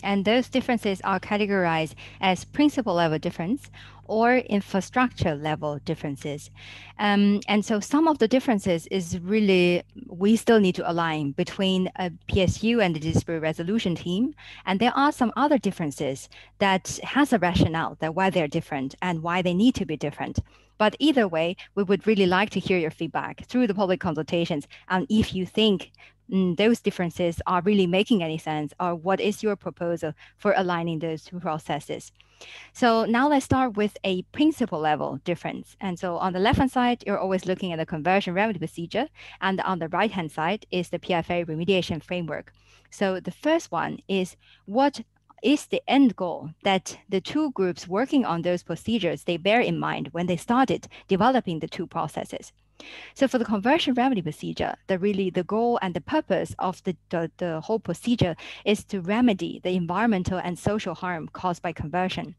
And those differences are categorized as principle level difference or infrastructure level differences. And so some of the differences is really, we still need to align between a PSU and the dispute resolution team. And there are some other differences that has a rationale that why they're different and why they need to be different. But either way, we would really like to hear your feedback through the public consultations. And if you think those differences are really making any sense, or what is your proposal for aligning those two processes? So now let's start with a principle level difference. And so on the left-hand side, you're always looking at the conversion remedy procedure. And on the right-hand side is the PFA remediation framework. So the first one is what is the end goal that the two groups working on those procedures, they bear in mind when they started developing the two processes. So for the conversion remedy procedure, the goal and the purpose of the whole procedure is to remedy the environmental and social harm caused by conversion.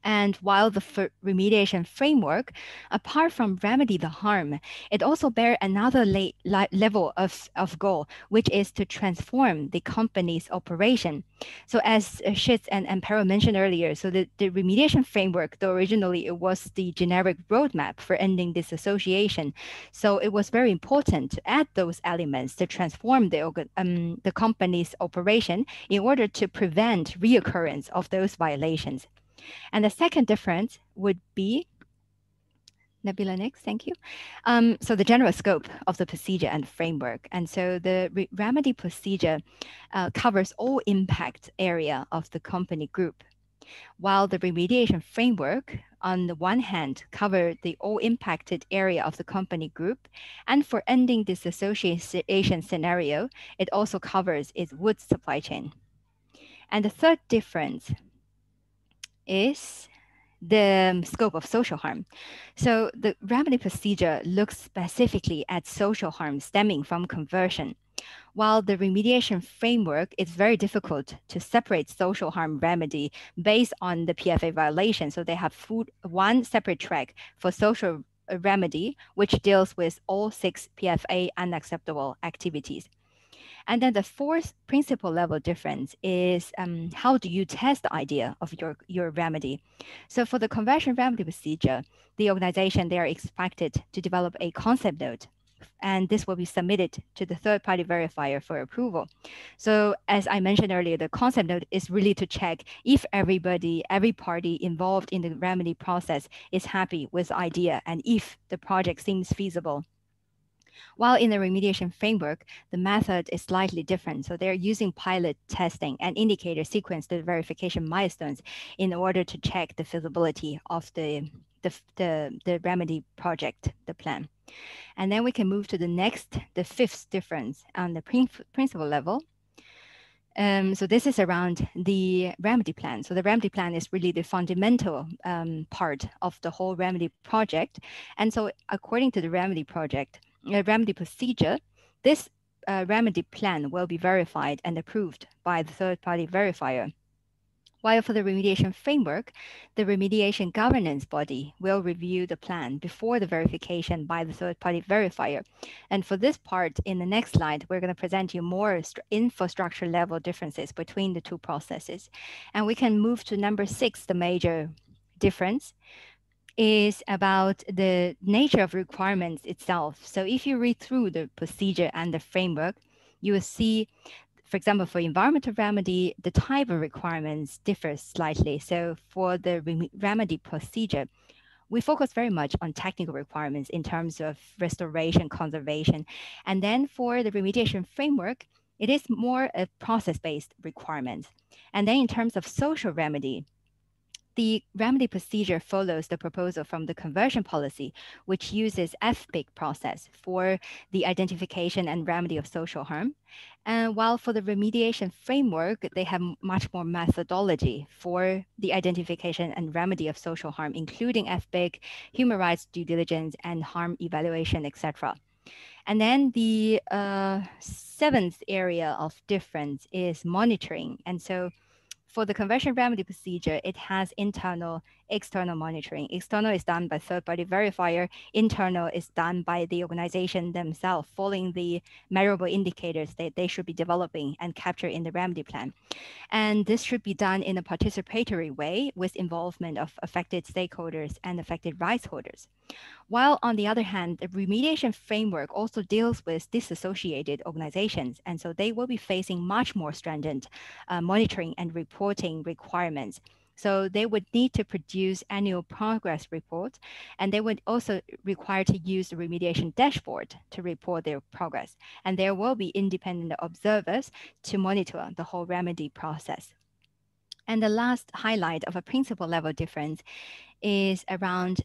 And while the remediation framework, apart from remedy the harm, it also bears another level of goal, which is to transform the company's operation. So as Shitz and Pero mentioned earlier, so the remediation framework, though originally it was the generic roadmap for ending disassociation. So it was very important to add those elements to transform the company's operation in order to prevent reoccurrence of those violations. And the second difference would be, Nabila, next, thank you. So the general scope of the procedure and framework. And so the remedy procedure covers all impact area of the company group, while the remediation framework, on the one hand, covered the all impacted area of the company group. And for ending disassociation scenario, it also covers its wood supply chain. And the third difference is the scope of social harm. So the remedy procedure looks specifically at social harm stemming from conversion, while the remediation framework is very difficult to separate social harm remedy based on the PFA violation. So they have one separate track for social remedy, which deals with all 6 PFA unacceptable activities. And then the fourth principle level difference is how do you test the idea of your remedy? So for the conversion remedy procedure, the organization, they are expected to develop a concept note, and this will be submitted to the third-party verifier for approval. So as I mentioned earlier, the concept note is really to check if every party involved in the remedy process is happy with the idea and if the project seems feasible. While in the remediation framework, the method is slightly different. So they're using pilot testing and indicator sequence the verification milestones in order to check the feasibility of the remedy project, the plan. And then we can move to the next, the fifth difference on the principle level. So this is around the remedy plan. So the remedy plan is really the fundamental part of the whole remedy project. And so according to the remedy project, remedy procedure, this remedy plan will be verified and approved by the third-party verifier. While for the remediation framework, the remediation governance body will review the plan before the verification by the third-party verifier. And for this part, in the next slide, we're going to present you more infrastructure level differences between the two processes. And we can move to number 6, the major difference is about the nature of requirements itself. So if you read through the procedure and the framework, you will see, for example, for environmental remedy, the type of requirements differs slightly. So for the remedy procedure, we focus very much on technical requirements in terms of restoration, conservation. And then for the remediation framework, it is more a process-based requirement. And then in terms of social remedy, the remedy procedure follows the proposal from the conversion policy, which uses FBIC process for the identification and remedy of social harm. And while for the remediation framework, they have much more methodology for the identification and remedy of social harm, including FBIC, human rights due diligence, and harm evaluation, etc. And then the seventh area of difference is monitoring. And so for the conversion remedy procedure, it has internal, external monitoring. External is done by third-party verifier. Internal is done by the organization themselves, following the measurable indicators that they should be developing and capture in the remedy plan. And this should be done in a participatory way with involvement of affected stakeholders and affected rights holders. While on the other hand, the remediation framework also deals with disassociated organizations, and so they will be facing much more stringent monitoring and reporting requirements. So they would need to produce annual progress reports, and they would also require to use the remediation dashboard to report their progress. And there will be independent observers to monitor the whole remedy process. And the last highlight of a principal level difference is around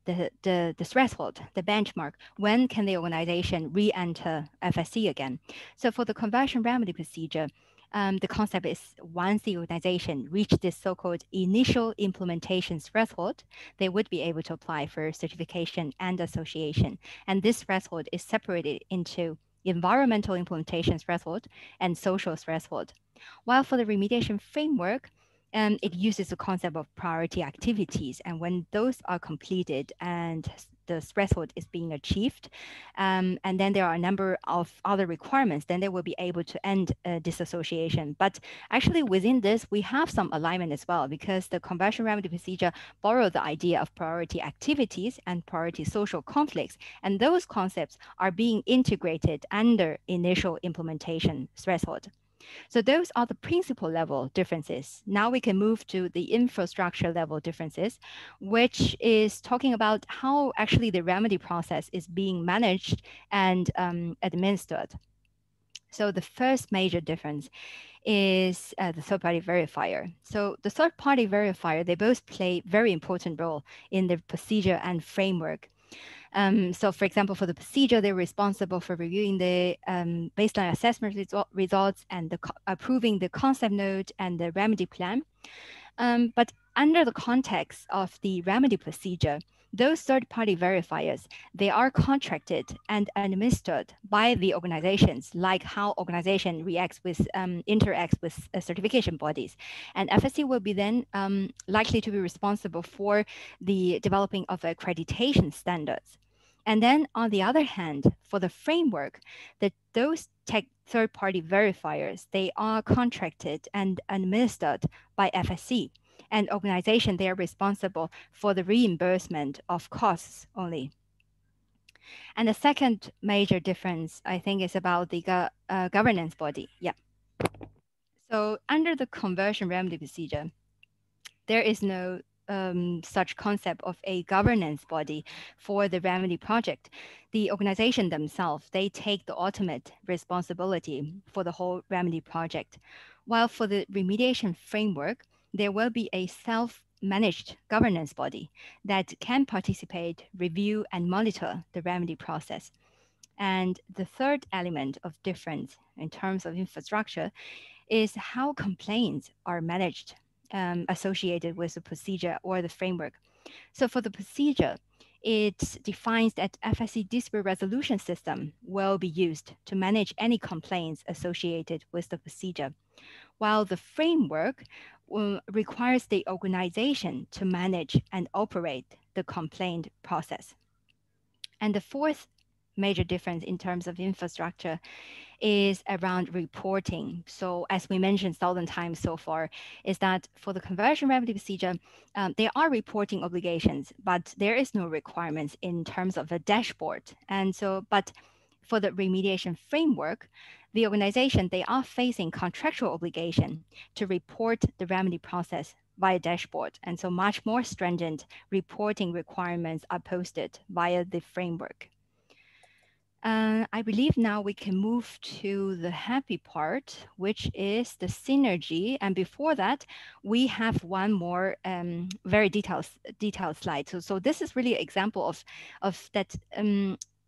the threshold, the benchmark. When can the organization re-enter FSC again? So for the conversion remedy procedure, the concept is once the organization reached this so-called initial implementation threshold, they would be able to apply for certification and association. And this threshold is separated into environmental implementation threshold and social threshold. While for the remediation framework, it uses the concept of priority activities. And when those are completed and the threshold is being achieved, and then there are a number of other requirements, then they will be able to end disassociation. But actually within this, we have some alignment as well, because the conversion remedy procedure borrowed the idea of priority activities and priority social conflicts. And those concepts are being integrated under initial implementation threshold. So those are the principal level differences. Now we can move to the infrastructure level differences, which is talking about how actually the remedy process is being managed and administered. So the first major difference is the third-party verifier. So the third-party verifier, they both play very important role in the procedure and framework. So for example, for the procedure, they're responsible for reviewing the baseline assessment results and approving the concept note and the remedy plan. But under the context of the remedy procedure, those third-party verifiers, they are contracted and administered by the organizations, like how organization interacts with certification bodies. And FSC will be then likely to be responsible for the developing of accreditation standards. And then on the other hand, for the framework, those third-party verifiers, they are contracted and administered by FSC. And organization, they are responsible for the reimbursement of costs only. And the second major difference, I think, is about the governance body. Yeah. So under the conversion remedy procedure, there is no such concept of a governance body for the remedy project, the organization themselves, they take the ultimate responsibility for the whole remedy project. While for the remediation framework, there will be a self-managed governance body that can participate, review, and monitor the remedy process. And the third element of difference in terms of infrastructure is how complaints are managed associated with the procedure or the framework. So for the procedure, it defines that FSC dispute resolution system will be used to manage any complaints associated with the procedure, while the framework requires the organization to manage and operate the complaint process. And the fourth major difference in terms of infrastructure is around reporting. So as we mentioned 1,000 times so far, is that for the conversion remedy procedure, there are reporting obligations, but there is no requirements in terms of a dashboard. And so, but for the remediation framework, the organization, they are facing contractual obligation to report the remedy process via dashboard. And so much more stringent reporting requirements are posted via the framework. I believe now we can move to the happy part, which is the synergy. And before that, we have one more very detailed slide. So this is really an example of that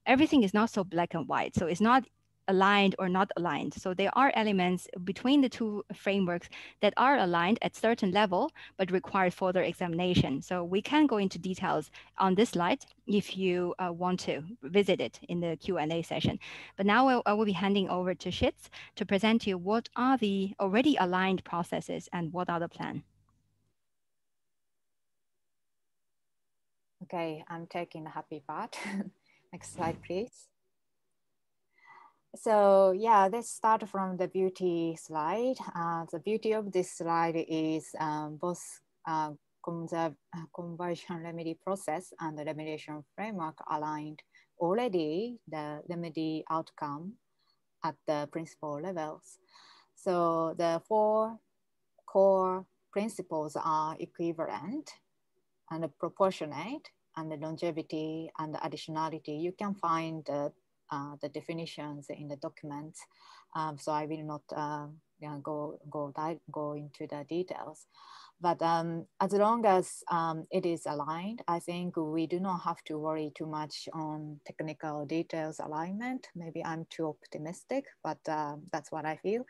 everything is not so black and white. So it's not aligned or not aligned. So there are elements between the two frameworks that are aligned at certain level, but require further examination. So we can go into details on this slide if you want to visit it in the Q&A session. But now I will be handing over to Shitz to present to you what are the already aligned processes and what are the plan. Okay, I'm taking the happy part. Next slide, please. So yeah, let's start from the beauty slide. The beauty of this slide is both conversion remedy process and the remediation framework aligned already the remedy outcome at the principle levels. So the four core principles are equivalent and proportionate and the longevity and the additionality. You can find the definitions in the documents. So I will not go into the details. But as long as it is aligned, I think we do not have to worry too much on technical details alignment. Maybe I'm too optimistic, but that's what I feel.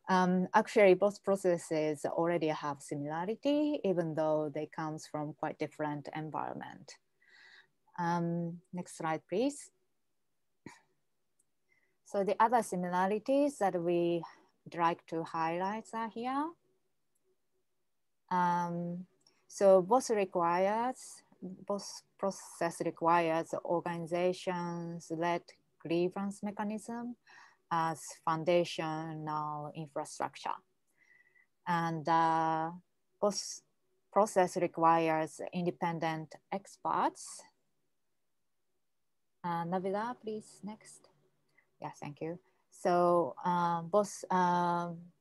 Actually, both processes already have similarity, even though they come from quite different environment. Next slide, please. So the other similarities that we would like to highlight are here. So both process requires organizations-led grievance mechanism as foundational infrastructure. And both process requires independent experts. Navila, please, next. Yeah, thank you. So both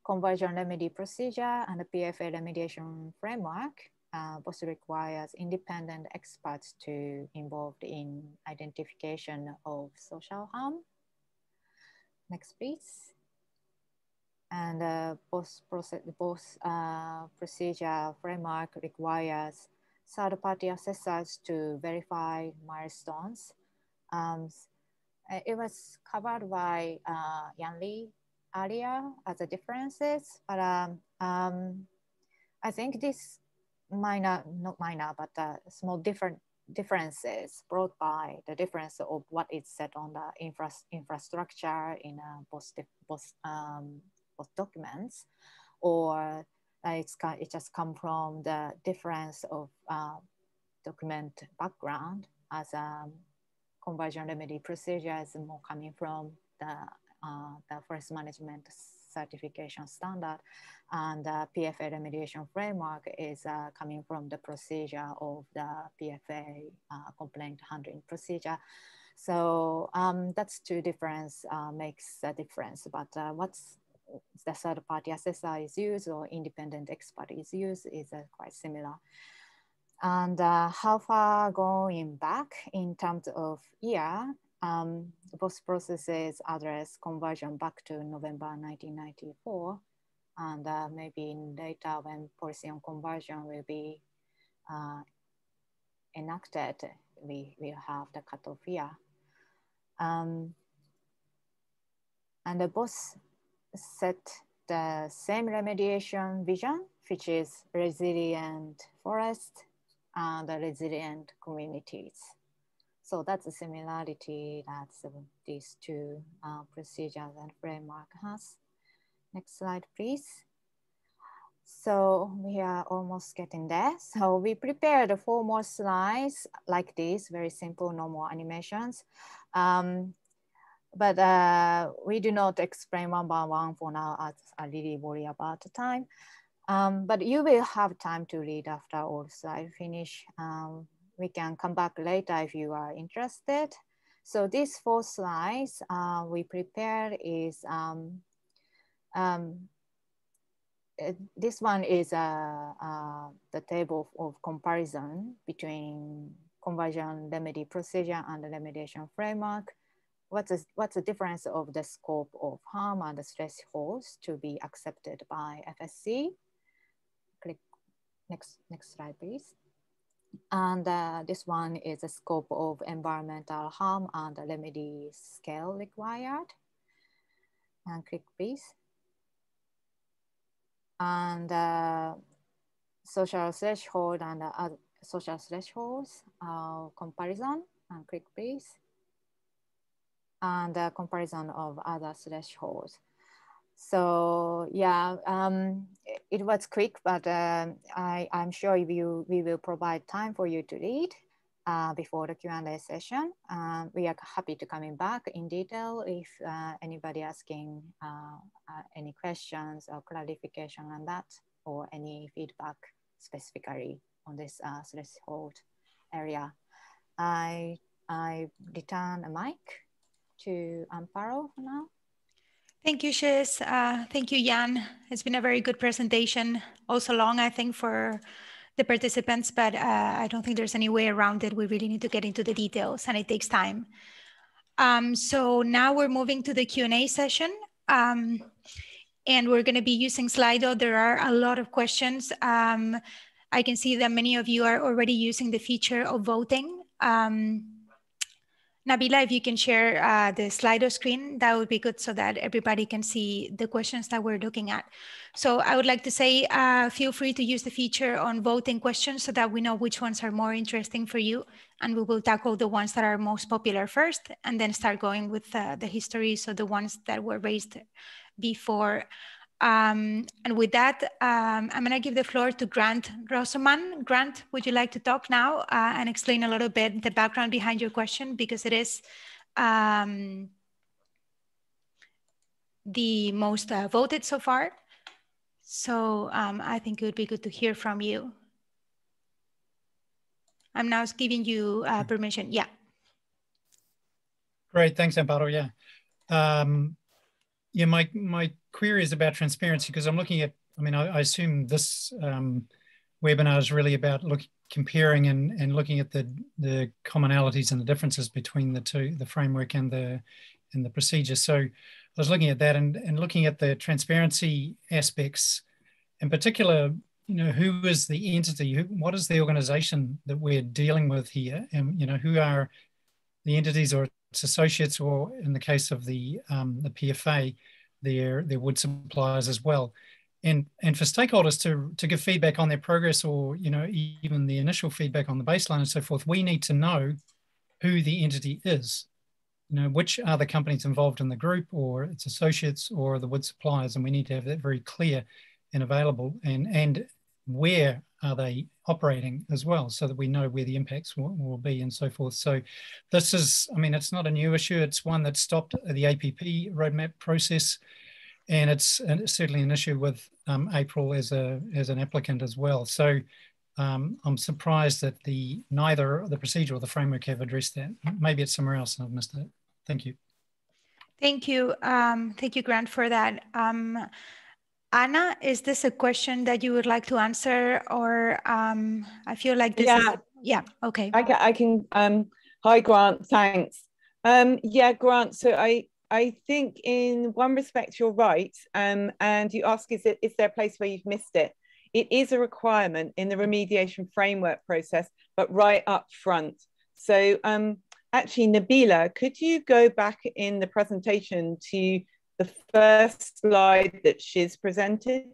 conversion remedy procedure and the PFA remediation framework both requires independent experts to involved in identification of social harm. Next, please. And both procedure framework requires third-party assessors to verify milestones. It was covered by Yan Li earlier as the differences, but I think this not minor, but small differences brought by the difference of what is set on the infrastructure in both documents, or it just come from the difference of document background, as conversion remedy procedure is more coming from the forest management certification standard, and the PFA remediation framework is coming from the procedure of the PFA complaint handling procedure. So that's two difference makes a difference, but what's the third party assessor is used or independent expert is used is quite similar. And how far going back in terms of year, both processes address conversion back to November 1994. And maybe later when policy on conversion will be enacted, we will have the cutoff year. And both set the same remediation vision, which is resilient forest and resilient communities. So that's a similarity that these two procedures and framework has. Next slide, please. So we are almost getting there. So we prepared 4 more slides like this, very simple, no more animations. But we do not explain one by one for now, as I really worry about the time. But you will have time to read after all slides finish. We can come back later if you are interested. So these 4 slides we prepared is, this one is the table of comparison between conversion remedy procedure and the remediation framework. What's the difference of the scope of harm and the thresholds to be accepted by FSC? Click next slide, please. And this one is the scope of environmental harm and the remedy scale required. And click, please. And social threshold and social thresholds comparison. And click, please. And the comparison of other thresholds. So yeah, it was quick, but I'm sure we will provide time for you to read before the Q&A session. We are happy to coming back in detail if anybody asking any questions or clarification on that, or any feedback specifically on this threshold area. I return a mic to Amparo for now. Thank you, Shiz. Thank you, Jan. It's been a very good presentation. Also long, I think, for the participants, but I don't think there's any way around it. We really need to get into the details and it takes time. So now we're moving to the Q&A session. And we're gonna be using Slido. There are a lot of questions. I can see that many of you are already using the feature of voting. Nabila, if you can share the Slido screen, that would be good so that everybody can see the questions that we're looking at. So I would like to say, feel free to use the feature on voting questions so that we know which ones are more interesting for you. And we will tackle the ones that are most popular first and then start going with the history. So the ones that were raised before. And with that, I'm gonna give the floor to Grant Roseman. Grant, would you like to talk now and explain a little bit the background behind your question, because it is the most voted so far. So I think it would be good to hear from you. I'm now giving you permission, yeah. Great, thanks, Amparo, yeah. Yeah, my query is about transparency, because I'm looking at, I mean, I assume this webinar is really about comparing and looking at the commonalities and the differences between the two, the framework and the procedure. So I was looking at that and looking at the transparency aspects, in particular, you know, who is the entity, what is the organization that we're dealing with here, and, you know, who are the entities or its associates, or in the case of the PFA, their wood suppliers as well. And for stakeholders to give feedback on their progress, or, you know, even the initial feedback on the baseline and so forth, we need to know who the entity is. You know, which are the companies involved in the group, or its associates, or the wood suppliers, and we need to have that very clear and available, and where are they operating as well, so that we know where the impacts will be and so forth. So this is, I mean, it's not a new issue. It's one that stopped the APP roadmap process, and it's certainly an issue with April as an applicant as well. So I'm surprised that neither the procedure or the framework have addressed that. Maybe it's somewhere else and I've missed it. Thank you. Thank you, Grant, for that. Anna, is this a question that you would like to answer, or I feel like this is, yeah, okay. I can hi Grant, thanks. Yeah, Grant, so I think in one respect you're right, and you ask, is there a place where you've missed it? It is a requirement in the remediation framework process, but right up front. So actually, Nabila, could you go back in the presentation to the first slide that Shiz presented?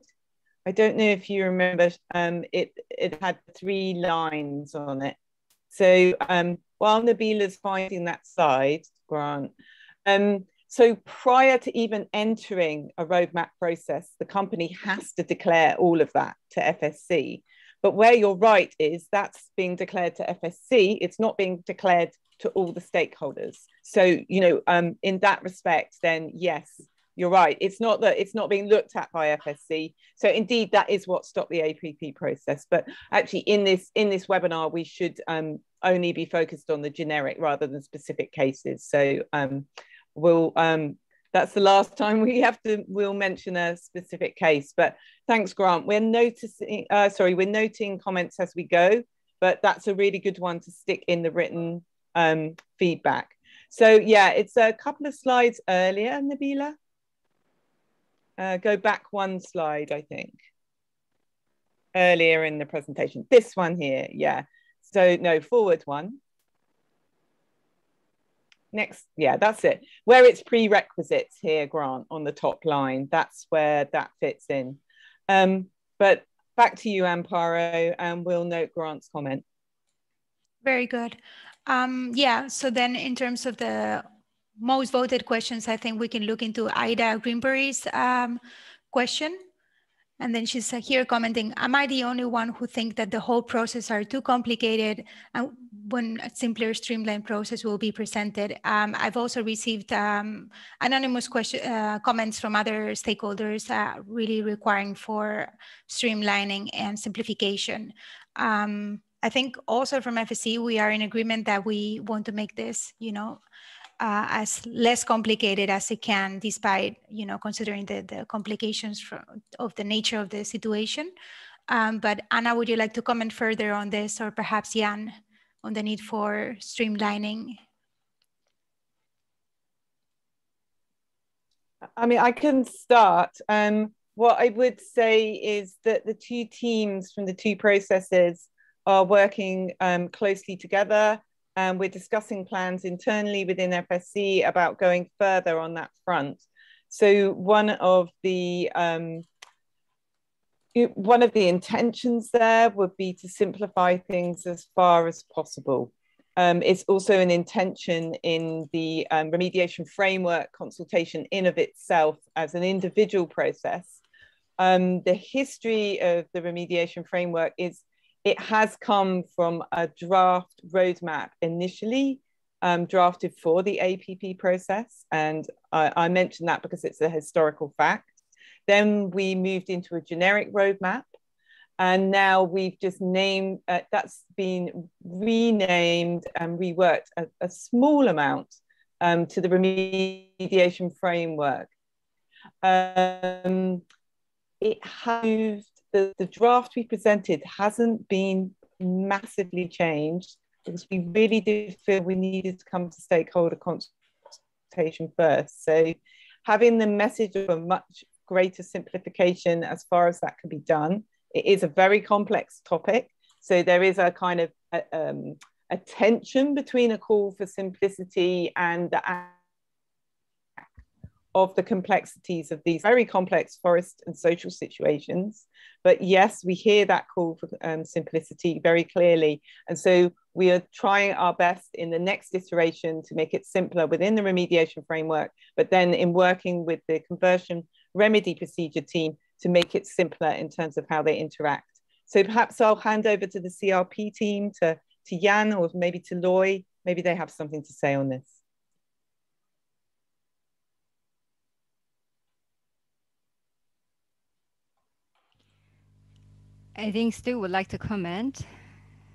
I don't know if you remember, it had 3 lines on it. So while Nabila's finding that slide, Grant, so prior to even entering a roadmap process, the company has to declare all of that to FSC. But where you're right is that's being declared to FSC, it's not being declared to all the stakeholders. So, you know, in that respect, then yes, you're right. It's not that it's not being looked at by FSC. So indeed, that is what stopped the APP process. But actually in this webinar, we should only be focused on the generic rather than specific cases. So that's the last time we'll mention a specific case. But thanks, Grant. We're noting comments as we go, but that's a really good one to stick in the written feedback. So yeah, it's a couple of slides earlier, Nabila. Go back 1 slide, I think. Earlier in the presentation. This one here, yeah. So no, forward 1. Next, yeah, that's it. Where it's prerequisites here, Grant, on the top line, that's where that fits in. But back to you, Amparo, and we'll note Grant's comment. Very good. Yeah, so then in terms of the most voted questions, I think we can look into Ida Greenberry's question. And then she's here commenting, am I the only one who think that the whole process are too complicated and when a simpler streamlined process will be presented? I've also received anonymous comments from other stakeholders really requiring for streamlining and simplification. I think also from FSC, we are in agreement that we want to make this, you know, as less complicated as it can, despite, you know, considering the complications of the nature of the situation. But Anna, would you like to comment further on this, or perhaps Jan, on the need for streamlining? I mean, I can start. What I would say is that the 2 teams from the 2 processes are working closely together. And we're discussing plans internally within FSC about going further on that front. So one of the intentions there would be to simplify things as far as possible. It's also an intention in the remediation framework consultation in of itself as an individual process. The history of the remediation framework is it has come from a draft roadmap initially drafted for the APP process. And I mention that because it's a historical fact. Then we moved into a generic roadmap. And now we've just named, that's been renamed and reworked a small amount to the remediation framework. It has moved. The draft we presented hasn't been massively changed because we really did feel we needed to come to stakeholder consultation first. So having the message of a much greater simplification as far as that can be done, it is a very complex topic. So there is a kind of a tension between a call for simplicity and the of the complexities of these very complex forest and social situations. But yes, we hear that call for simplicity very clearly. And so we are trying our best in the next iteration to make it simpler within the remediation framework, but then in working with the conversion remedy procedure team to make it simpler in terms of how they interact. So perhaps I'll hand over to the CRP team, to Jan, or maybe to Loy. Maybe they have something to say on this. I think Stu would like to comment.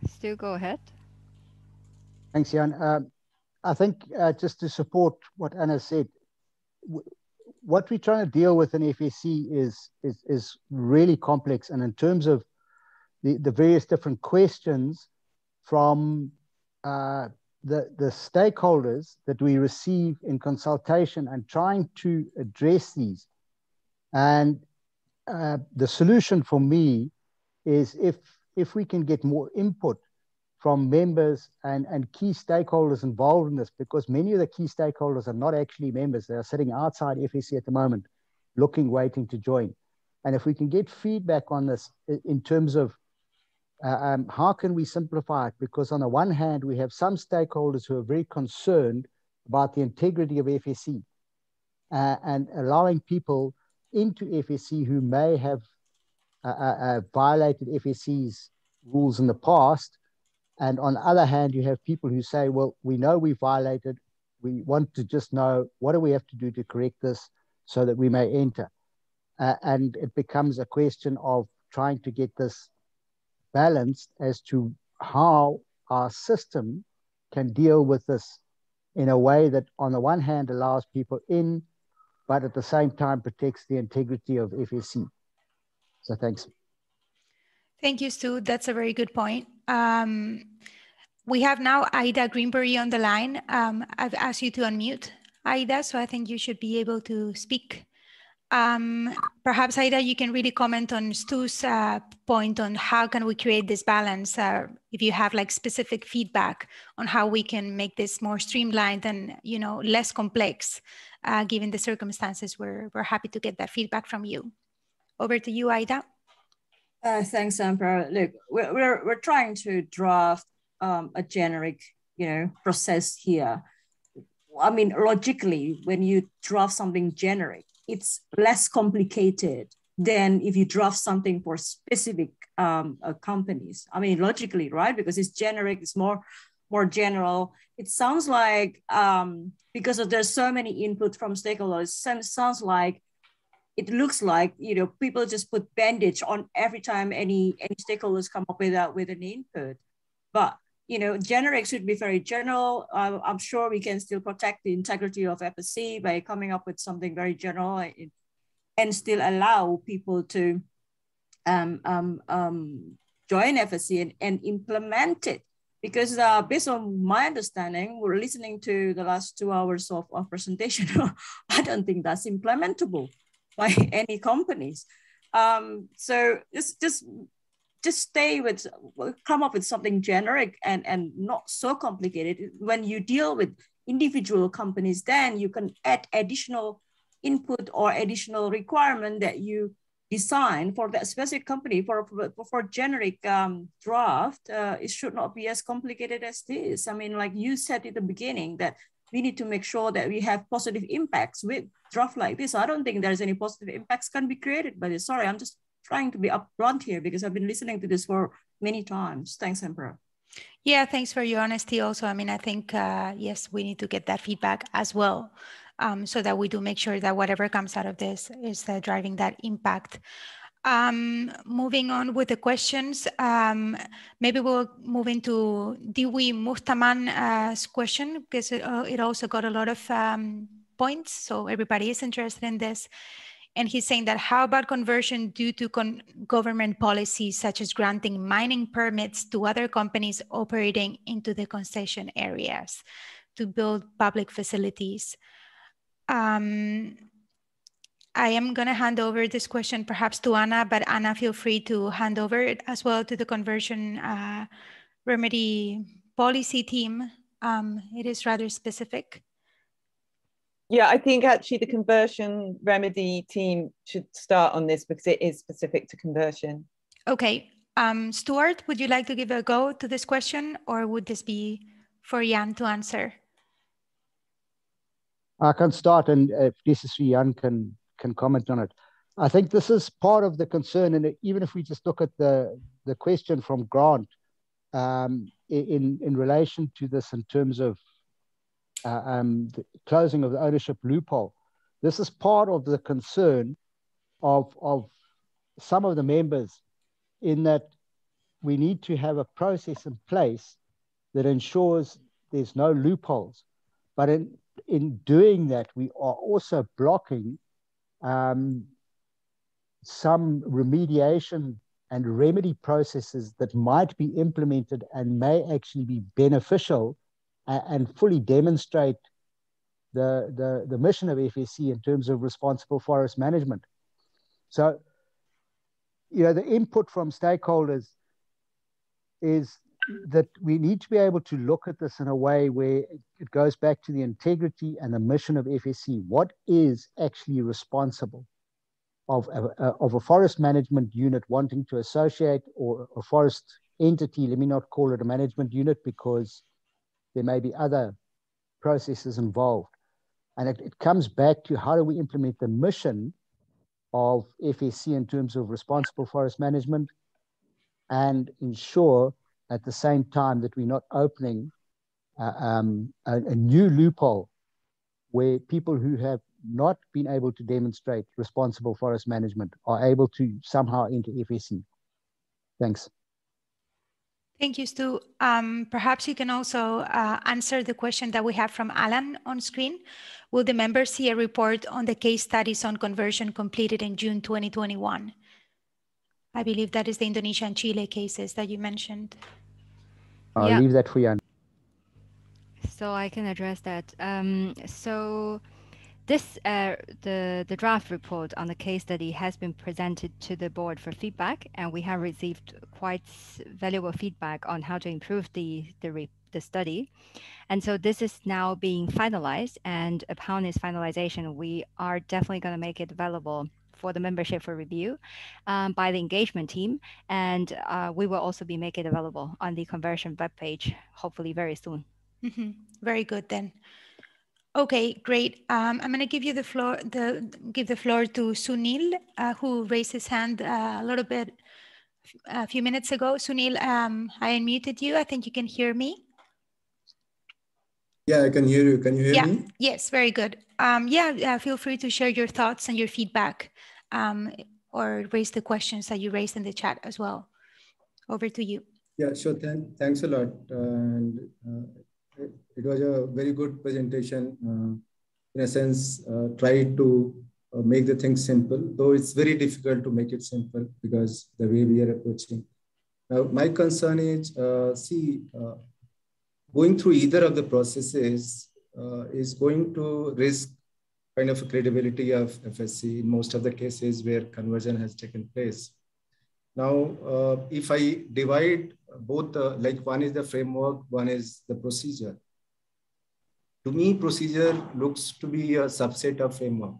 Stu, go ahead. Thanks, Jan. I think just to support what Anna said, what we're trying to deal with in FSC is really complex. And in terms of the various different questions from the stakeholders that we receive in consultation and trying to address these. And the solution for me is if we can get more input from members and key stakeholders involved in this, because many of the key stakeholders are not actually members. They are sitting outside FSC at the moment, waiting to join. And if we can get feedback on this in terms of how can we simplify it? Because on the one hand, we have some stakeholders who are very concerned about the integrity of FSC and allowing people into FSC who may have violated FSC's rules in the past. And on the other hand, you have people who say, well, we know we violated. We want to just know, what do we have to do to correct this so that we may enter? And it becomes a question of trying to get this balanced as to how our system can deal with this in a way that on the one hand allows people in, but at the same time protects the integrity of FSC. So thanks. Thank you, Stu. That's a very good point. We have now Aida Greenberry on the line. I've asked you to unmute, Aida, so I think you should be able to speak. Perhaps, Aida, you can really comment on Stu's point on how can we create this balance, if you have like specific feedback on how we can make this more streamlined and less complex, given the circumstances. We're happy to get that feedback from you. Over to you, Aida. Thanks, Amber. Look, we're trying to draft a generic, process here. I mean, logically, when you draft something generic, it's less complicated than if you draft something for specific companies. I mean, logically, right? Because it's generic, it's more general. It sounds like, because there's so many input from stakeholders, sounds like, it looks like, people just put bandage on every time any stakeholders come up with an input. But, generic should be very general. I'm sure we can still protect the integrity of FSC by coming up with something very general and still allow people to join FSC and implement it. Because based on my understanding, we're listening to the last 2 hours of presentation. I don't think that's implementable by any companies. So just stay with, come up with something generic and not so complicated. When you deal with individual companies, then you can add additional input or additional requirement that you design for that specific company. For generic draft, it should not be as complicated as this. I mean, like you said at the beginning, that we need to make sure that we have positive impacts with draft like this. I don't think there's any positive impacts can be created by this. Sorry, I'm just trying to be upfront here because I've been listening to this for many times. Thanks, Emperor. Yeah, thanks for your honesty also. I mean, I think, yes, we need to get that feedback as well, so that we do make sure that whatever comes out of this is driving that impact. Moving on with the questions, maybe we'll move into Dewey Muhtaman's question, because it also got a lot of points, so everybody is interested in this. And he's saying that, how about conversion due to government policies, such as granting mining permits to other companies operating into the concession areas to build public facilities? I am going to hand over this question perhaps to Anna, but Anna, feel free to hand over it as well to the conversion remedy policy team. It is rather specific. Yeah, I think actually the conversion remedy team should start on this because it is specific to conversion. Okay. Stuart, would you like to give a go to this question, or would this be for Jan to answer? I can start, and if necessary, Jan can comment on it. I think this is part of the concern, and even if we just look at the question from Grant in relation to this in terms of the closing of the ownership loophole, this is part of the concern of some of the members, in that we need to have a process in place that ensures there's no loopholes. But in doing that, we are also blocking some remediation and remedy processes that might be implemented and may actually be beneficial and fully demonstrate the mission of FSC in terms of responsible forest management. So, you know, the input from stakeholders is that we need to be able to look at this in a way where it goes back to the integrity and the mission of FSC. What is actually responsible of a forest management unit wanting to associate, or a forest entity, let me not call it a management unit because there may be other processes involved. And it comes back to how do we implement the mission of FSC in terms of responsible forest management and ensure at the same time that we're not opening a new loophole where people who have not been able to demonstrate responsible forest management are able to somehow enter FSC. Thanks. Thank you, Stu. Perhaps you can also answer the question that we have from Alan on screen. Will the members see a report on the case studies on conversion completed in June 2021? I believe that is the Indonesia and Chile cases that you mentioned. I'll leave that for you. So I can address that. So this, the draft report on the case study has been presented to the board for feedback, and we have received quite valuable feedback on how to improve the study. And so this is now being finalized, and upon its finalization, we are definitely going to make it available for the membership for review by the engagement team. And we will also be making it available on the conversion webpage, hopefully very soon. Mm-hmm. Very good then. Okay, great. I'm going to give you the floor. Give the floor to Sunil, who raised his hand a few minutes ago. Sunil, I unmuted you. I think you can hear me. Yeah, I can hear you. Can you hear me? Yes, very good. Feel free to share your thoughts and your feedback, or raise the questions that you raised in the chat as well. Over to you. Yeah, sure. Thanks a lot. It was a very good presentation. In a sense, tried to make the things simple, though it's very difficult to make it simple because the way we are approaching. Now, my concern is, going through either of the processes is going to risk kind of credibility of FSC in most of the cases where conversion has taken place. Now, if I divide both, like one is the framework, one is the procedure. To me, procedure looks to be a subset of framework.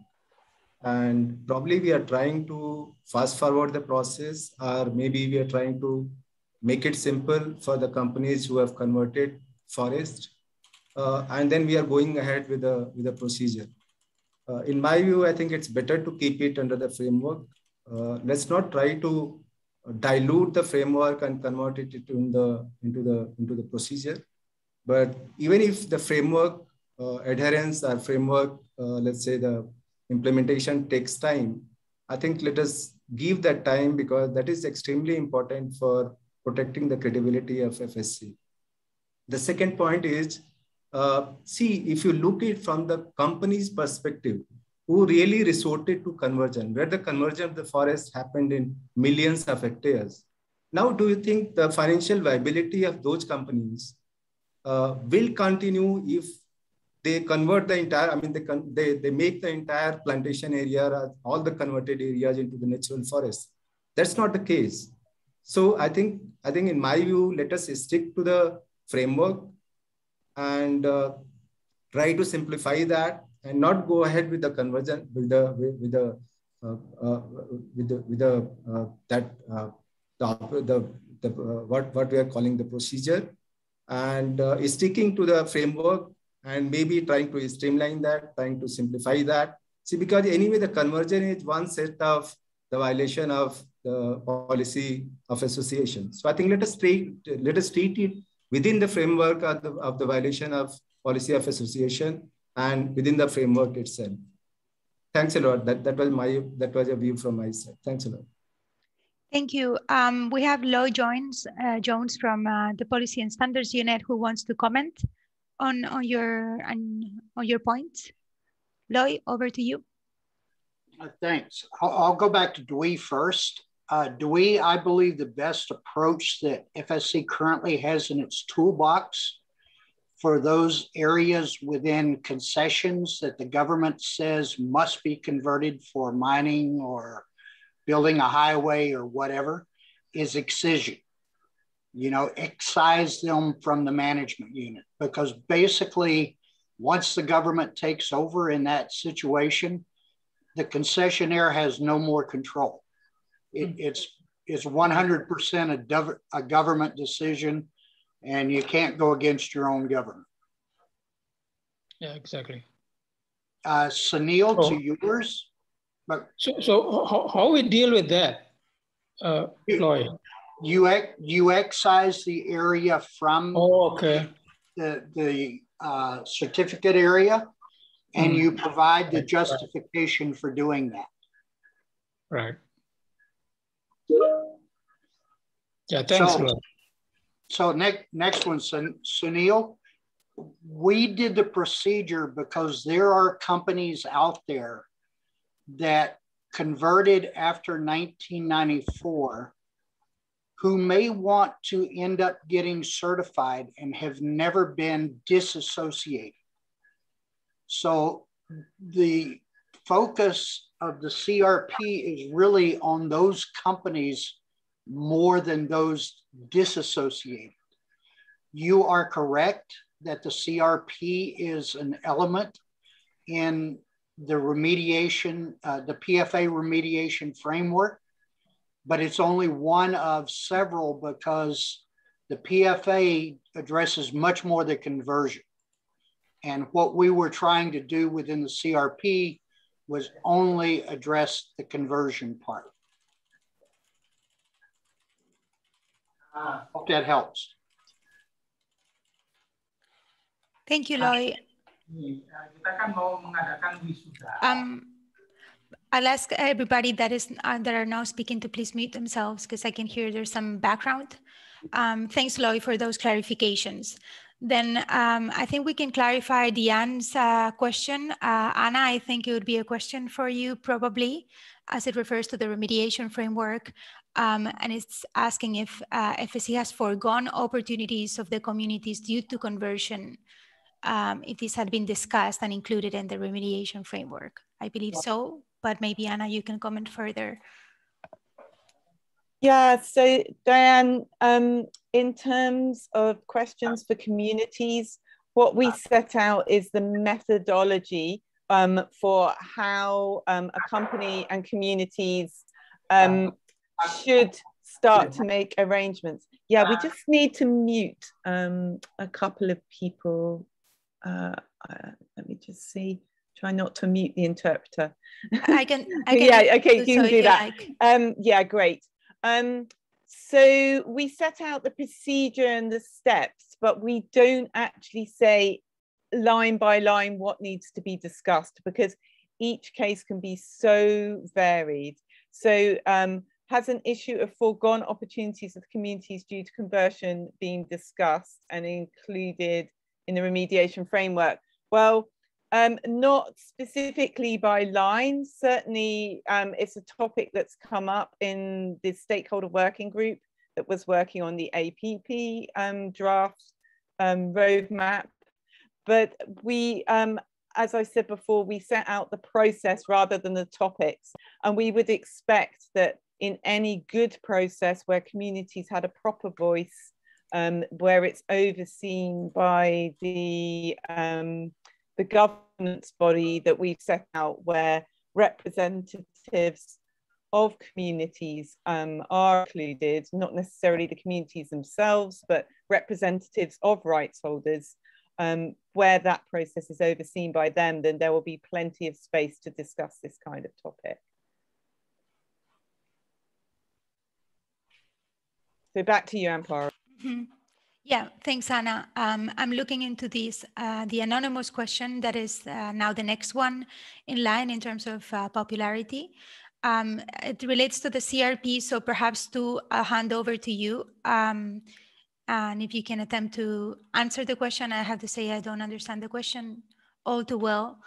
And probably we are trying to fast forward the process, or maybe we are trying to make it simple for the companies who have converted forest. And then we are going ahead with the procedure. In my view, I think it's better to keep it under the framework. Let's not try to dilute the framework and convert it into the procedure. But even if the framework adherence or framework, let's say the implementation takes time, I think let us give that time because that is extremely important for protecting the credibility of FSC. The second point is, if you look at it from the company's perspective, who really resorted to conversion, where the conversion of the forest happened in millions of hectares. Now, do you think the financial viability of those companies will continue if they convert the entire, they make the entire plantation area, all the converted areas into the natural forest? That's not the case. So I think in my view, let us stick to the framework and try to simplify that and not go ahead with the conversion what we are calling the procedure, and sticking to the framework and maybe trying to streamline that, trying to simplify that. See, because anyway, the conversion is one set of the violation of the policy of association. So I think let us treat it within the framework of the violation of policy of association and within the framework itself. Thanks a lot. That was a view from my side. Thanks a lot. Thank you. We have Lloyd Jones from the Policy and Standards Unit who wants to comment on your points. Lloyd, over to you. Thanks. I'll go back to Dewey first. Dewey, I believe the best approach that FSC currently has in its toolbox for those areas within concessions that the government says must be converted for mining or building a highway or whatever is excision. You know, excise them from the management unit, because basically once the government takes over in that situation, the concessionaire has no more control. It's 100% a government decision, and you can't go against your own government. Yeah, exactly. Sunil, to yours. But so how we deal with that, Floyd? You excise the area from the certificate area, and you provide the justification for doing that. Right. Yeah, thanks, Floyd. So next one, Sunil. We did the procedure because there are companies out there that converted after 1994 who may want to end up getting certified and have never been disassociated. So the focus of the CRP is really on those companies more than those disassociated. You are correct that the CRP is an element in the remediation, the PFA remediation framework, but it's only one of several because the PFA addresses much more the conversion. And what we were trying to do within the CRP was only address the conversion part. Hope that helps. Thank you, Loy. I'll ask everybody that are now speaking to please mute themselves because I can hear there's some background. Thanks, Loy, for those clarifications. Then I think we can clarify Diane's question. Anna, I think it would be a question for you probably as it refers to the remediation framework. And it's asking if FSC has foregone opportunities of the communities due to conversion, if this had been discussed and included in the remediation framework. I believe so, but maybe Anna, you can comment further. Yeah, so Diane, in terms of questions for communities, what we set out is the methodology for how a company and communities should start to make arrangements. Yeah, we just need to mute a couple of people. Let me just see. Try not to mute the interpreter. I can yeah, okay, you can do that. Like. Yeah, great. So we set out the procedure and the steps, but we don't actually say line by line what needs to be discussed because each case can be so varied. So has an issue of foregone opportunities of communities due to conversion being discussed and included in the remediation framework? Well, not specifically by line. Certainly, it's a topic that's come up in the stakeholder working group that was working on the APP draft roadmap. But we, as I said before, we set out the process rather than the topics. And we would expect that in any good process where communities had a proper voice, where it's overseen by the governance body that we've set out, where representatives of communities are included, not necessarily the communities themselves, but representatives of rights holders, where that process is overseen by them, then there will be plenty of space to discuss this kind of topic. So back to you, Amparo. Mm-hmm. Yeah, thanks, Anna. I'm looking into this, the anonymous question that is now the next one in line in terms of popularity. It relates to the CRP, so perhaps to hand over to you. And if you can attempt to answer the question, I have to say I don't understand the question all too well,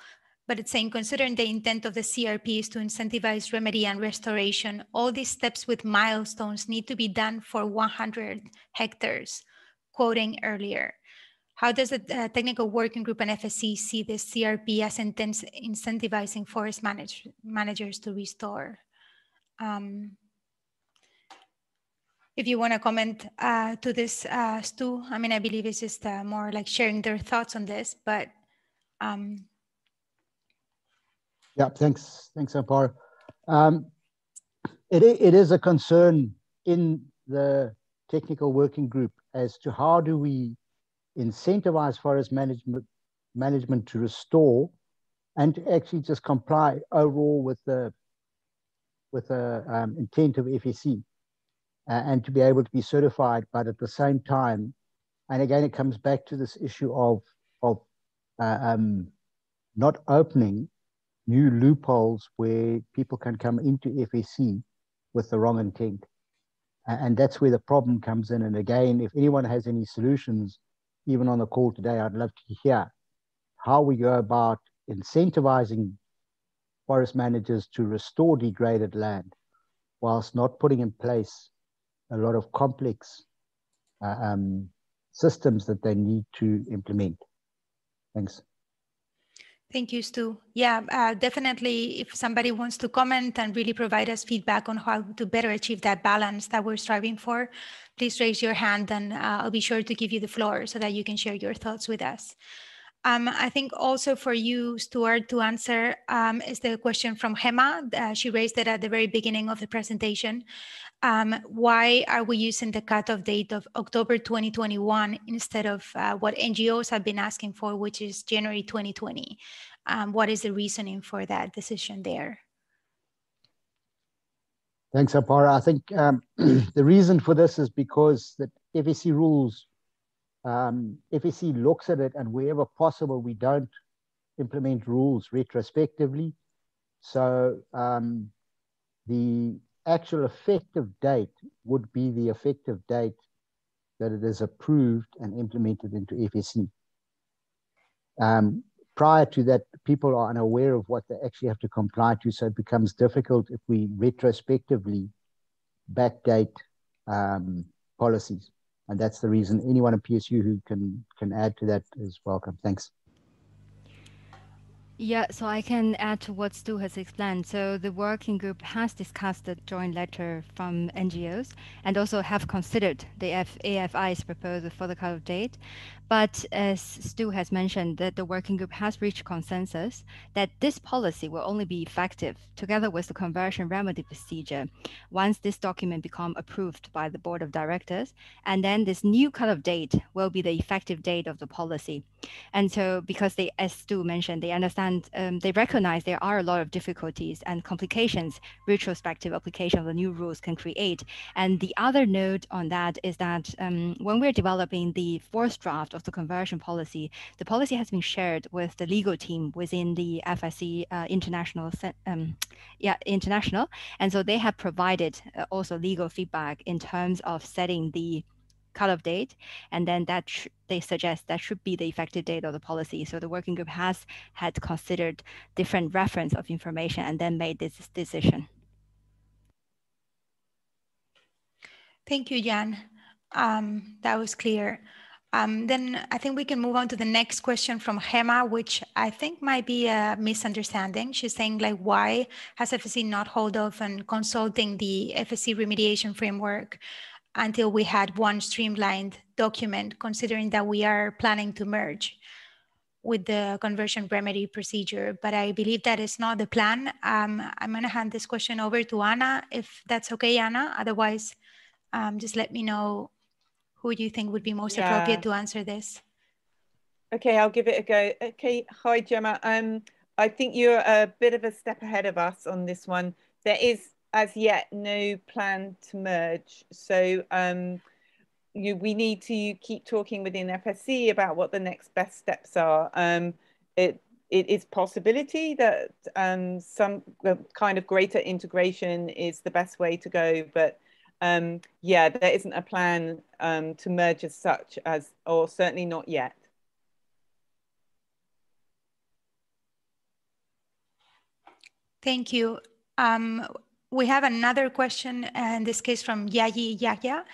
but it's saying, considering the intent of the CRP is to incentivize remedy and restoration, all these steps with milestones need to be done for 100 hectares, quoting earlier. How does the technical working group and FSC see this CRP as incentivizing forest managers to restore? If you want to comment to this, Stu, I mean, I believe it's just more like sharing their thoughts on this, but. Yeah, thanks, Amparo. It is a concern in the technical working group as to how do we incentivize forest management to restore and to actually just comply overall with the intent of FSC and to be able to be certified, but at the same time, and again, it comes back to this issue of not opening new loopholes where people can come into FSC with the wrong intent. And that's where the problem comes in. And again, if anyone has any solutions, even on the call today, I'd love to hear how we go about incentivizing forest managers to restore degraded land whilst not putting in place a lot of complex systems that they need to implement. Thanks. Thank you, Stu. Yeah, definitely if somebody wants to comment and really provide us feedback on how to better achieve that balance that we're striving for, please raise your hand and I'll be sure to give you the floor so that you can share your thoughts with us. I think also for you, Stuart, to answer is the question from Hema. She raised it at the very beginning of the presentation. Why are we using the cutoff date of October 2021 instead of what NGOs have been asking for, which is January 2020? What is the reasoning for that decision there? Thanks, Amparo. I think the reason for this is because the FSC rules, FSC looks at it, and wherever possible, we don't implement rules retrospectively. So the actual effective date would be the effective date that it is approved and implemented into FSC. Prior to that, people are unaware of what they actually have to comply to, so it becomes difficult if we retrospectively backdate policies. And that's the reason anyone at PSU who can add to that is welcome. Thanks. Yeah, so I can add to what Stu has explained. So the working group has discussed the joint letter from NGOs and also have considered the AFI's proposal for the cutoff date. But as Stu has mentioned, that the working group has reached consensus that this policy will only be effective together with the conversion remedy procedure once this document becomes approved by the board of directors. And then this new cutoff date will be the effective date of the policy. And so because they, as Stu mentioned, they understand, they recognize there are a lot of difficulties and complications retrospective application of the new rules can create. And the other note on that is that when we're developing the fourth draft of the conversion policy, the policy has been shared with the legal team within the FSC International. And so they have provided also legal feedback in terms of setting the cutoff date, and then that they suggest that should be the effective date of the policy. So the working group has had considered different reference of information and then made this decision. Thank you, Jan. That was clear. Then I think we can move on to the next question from Hema, which I think might be a misunderstanding. She's saying, like, why has FSC not hold off on consulting the FSC Remediation Framework until we had one streamlined document, considering that we are planning to merge with the conversion remedy procedure? But I believe that is not the plan. I'm going to hand this question over to Anna, if that's okay, Anna. Otherwise, just let me know who you think would be most appropriate to answer this. Okay, I'll give it a go. Okay, hi, Gemma. I think you're a bit of a step ahead of us on this one. There is, as yet, no plan to merge. So we need to keep talking within FSC about what the next best steps are. It is possibility that some kind of greater integration is the best way to go, but yeah, there isn't a plan to merge as such, or certainly not yet. Thank you. We have another question, in this case from Yayi Yahya,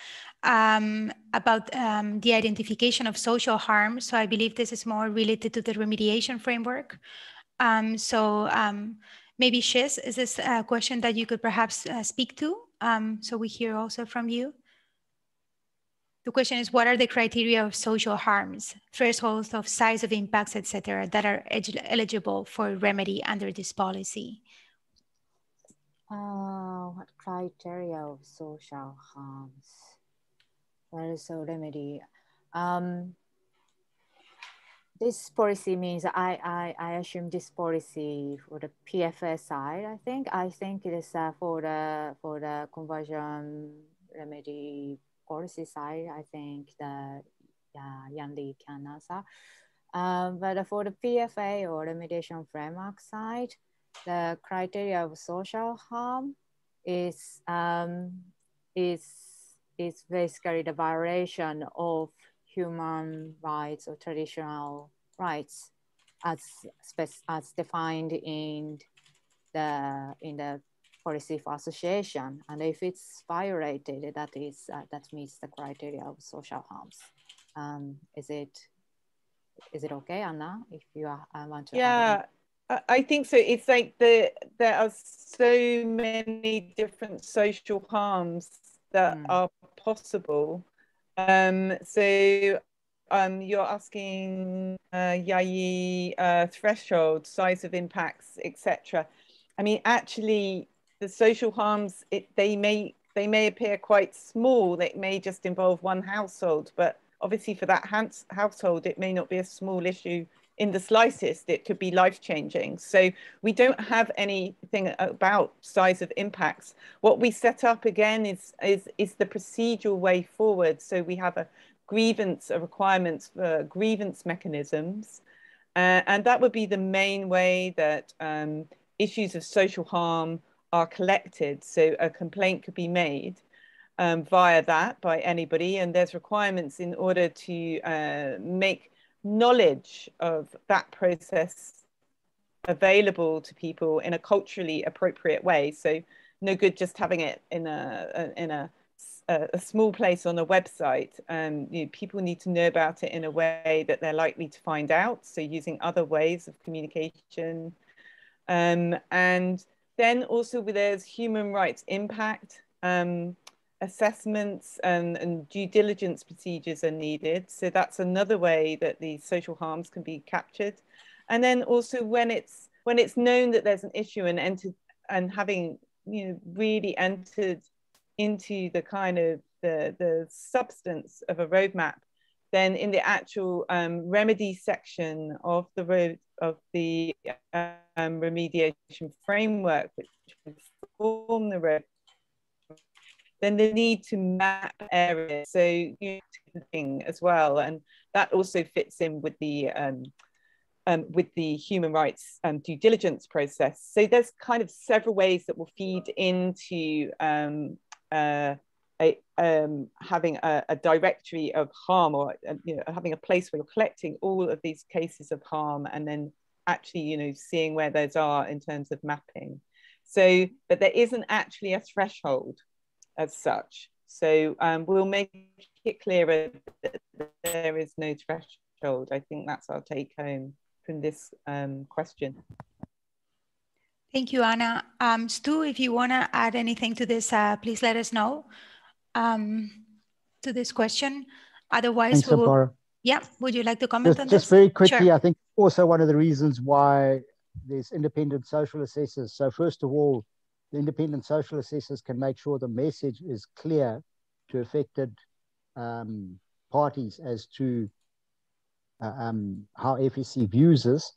about the identification of social harm. So I believe this is more related to the remediation framework. Maybe Shiz, is this a question that you could perhaps speak to? So we hear also from you. The question is, what are the criteria of social harms, thresholds of size of impacts, etc., that are eligible for remedy under this policy? What criteria of social harms? What is a remedy? This policy means I assume this policy for the PFS side. I think it is for the conversion remedy policy side. I think that Yanli can answer. But for the PFA or remediation framework side, the criteria of social harm is basically the violation of human rights or traditional rights as defined in the policy for association. And if it's violated, that meets the criteria of social harms. Is it okay, Anna, if you want to? Yeah, I think so. It's like there are so many different social harms that are possible. You're asking Yayi threshold, size of impacts, etc. I mean, actually, the social harms they may appear quite small. They may just involve one household, but obviously for that household, it may not be a small issue in the slightest. It could be life-changing. So we don't have anything about size of impacts. What we set up again is the procedural way forward. So we have a requirements for grievance mechanisms. And that would be the main way that issues of social harm are collected. So a complaint could be made via that by anybody, and there's requirements in order to make knowledge of that process available to people in a culturally appropriate way. So no good just having it in a small place on a website. People need to know about it in a way that they're likely to find out. So using other ways of communication. And then also there's human rights impact assessments and due diligence procedures are needed. So that's another way that these social harms can be captured. And then also when it's known that there's an issue and having really entered into the kind of the substance of a roadmap, then in the actual remedy section of the remediation framework, which will form the roadmap, then the need to map areas, so thing as well, and that also fits in with the human rights due diligence process. So there's kind of several ways that will feed into having a directory of harm, or having a place where you're collecting all of these cases of harm, and then actually seeing where those are in terms of mapping. So, but there isn't actually a threshold as such. So we'll make it clearer that there is no threshold. I think that's our take home from this question. Thank you, Anna. Stu, if you want to add anything to this, please let us know to this question. Otherwise, thanks, Amparo. Yeah, would you like to comment on this? Just very quickly, sure. I think also one of the reasons why there's independent social assessors. So first of all, the independent social assessors can make sure the message is clear to affected parties as to how FSC views this.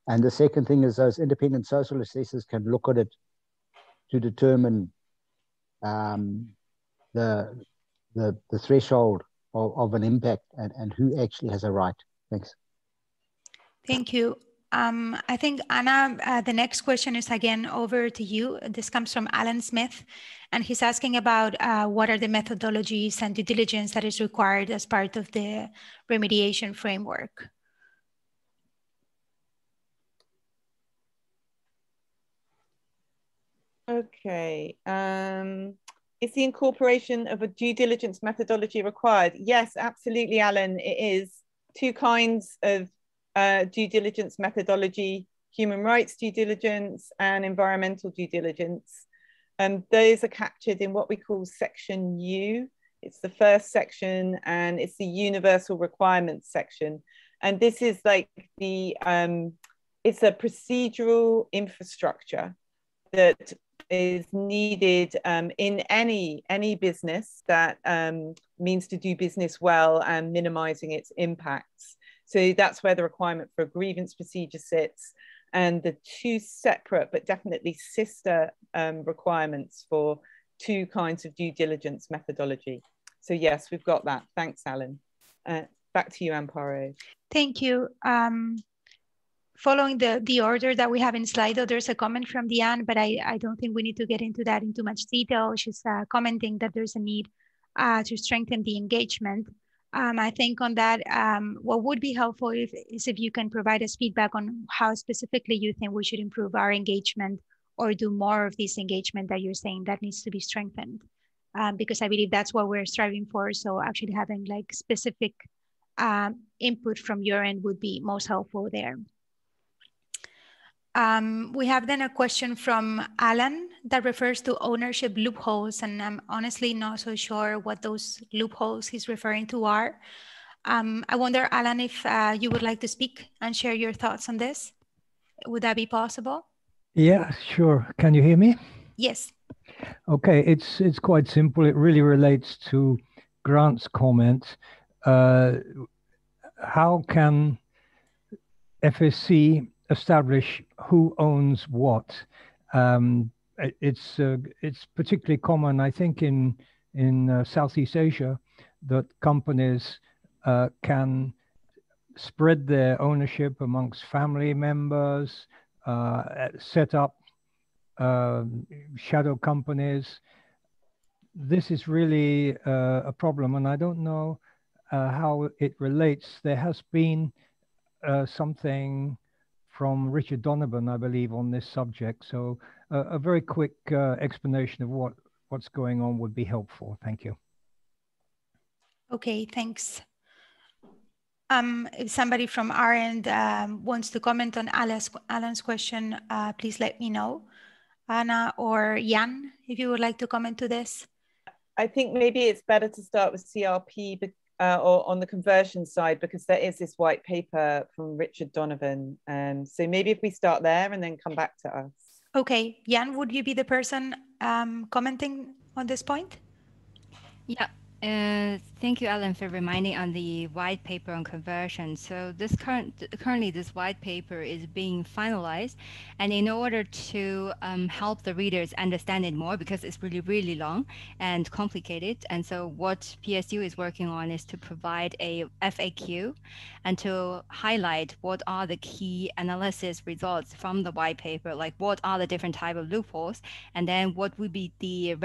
And the second thing is those independent social assessors can look at it to determine the threshold of an impact and who actually has a right. Thanks. Thank you. I think, Anna, the next question is again over to you. This comes from Alan Smith, and he's asking about what are the methodologies and due diligence that is required as part of the remediation framework. Okay. Is the incorporation of a due diligence methodology required? Yes, absolutely, Alan. It is. Two kinds of due diligence methodology: human rights due diligence and environmental due diligence. Those are captured in what we call section U. It's the first section, and it's the universal requirements section. And this is like the, it's a procedural infrastructure that is needed in any business that means to do business well and minimizing its impacts. So that's where the requirement for a grievance procedure sits, and the two separate but definitely sister requirements for two kinds of due diligence methodology. So yes, we've got that. Thanks, Alan. Back to you, Amparo. Thank you. Following the order that we have in Slido, there's a comment from Diane, but I don't think we need to get into that in too much detail. She's commenting that there's a need to strengthen the engagement. I think on that, what would be helpful is if you can provide us feedback on how specifically you think we should improve our engagement or do more of this engagement that you're saying that needs to be strengthened. Because I believe that's what we're striving for. So actually having like specific input from your end would be most helpful there. We have then a question from Alan that refers to ownership loopholes, and I'm honestly not so sure what those loopholes he's referring to are. I wonder, Alan, if you would like to speak and share your thoughts on this. Would that be possible? Yeah, sure. Can you hear me? Yes. Okay, it's quite simple. It really relates to Grant's comment. How can FSC establish who owns what? It's particularly common, I think, in Southeast Asia, that companies can spread their ownership amongst family members, set up shadow companies. This is really a problem, and I don't know how it relates. There has been something from Richard Donovan, I believe, on this subject. So a very quick explanation of what's going on would be helpful. Thank you. Okay, thanks. If somebody from our end wants to comment on Alan's question, please let me know. Anna or Jan, if you would like to comment to this. I think maybe it's better to start with CRP or on the conversion side, because there is this white paper from Richard Donovan. So maybe if we start there and then come back to us. Okay, Jan, would you be the person commenting on this point? Yeah. Thank you, Alan, for reminding on the white paper on conversion. So this currently this white paper is being finalized, and in order to help the readers understand it more, because it's really, really long and complicated, and so what PSU is working on is to provide a FAQ and to highlight what are the key analysis results from the white paper, like what are the different type of loopholes, and then what would be the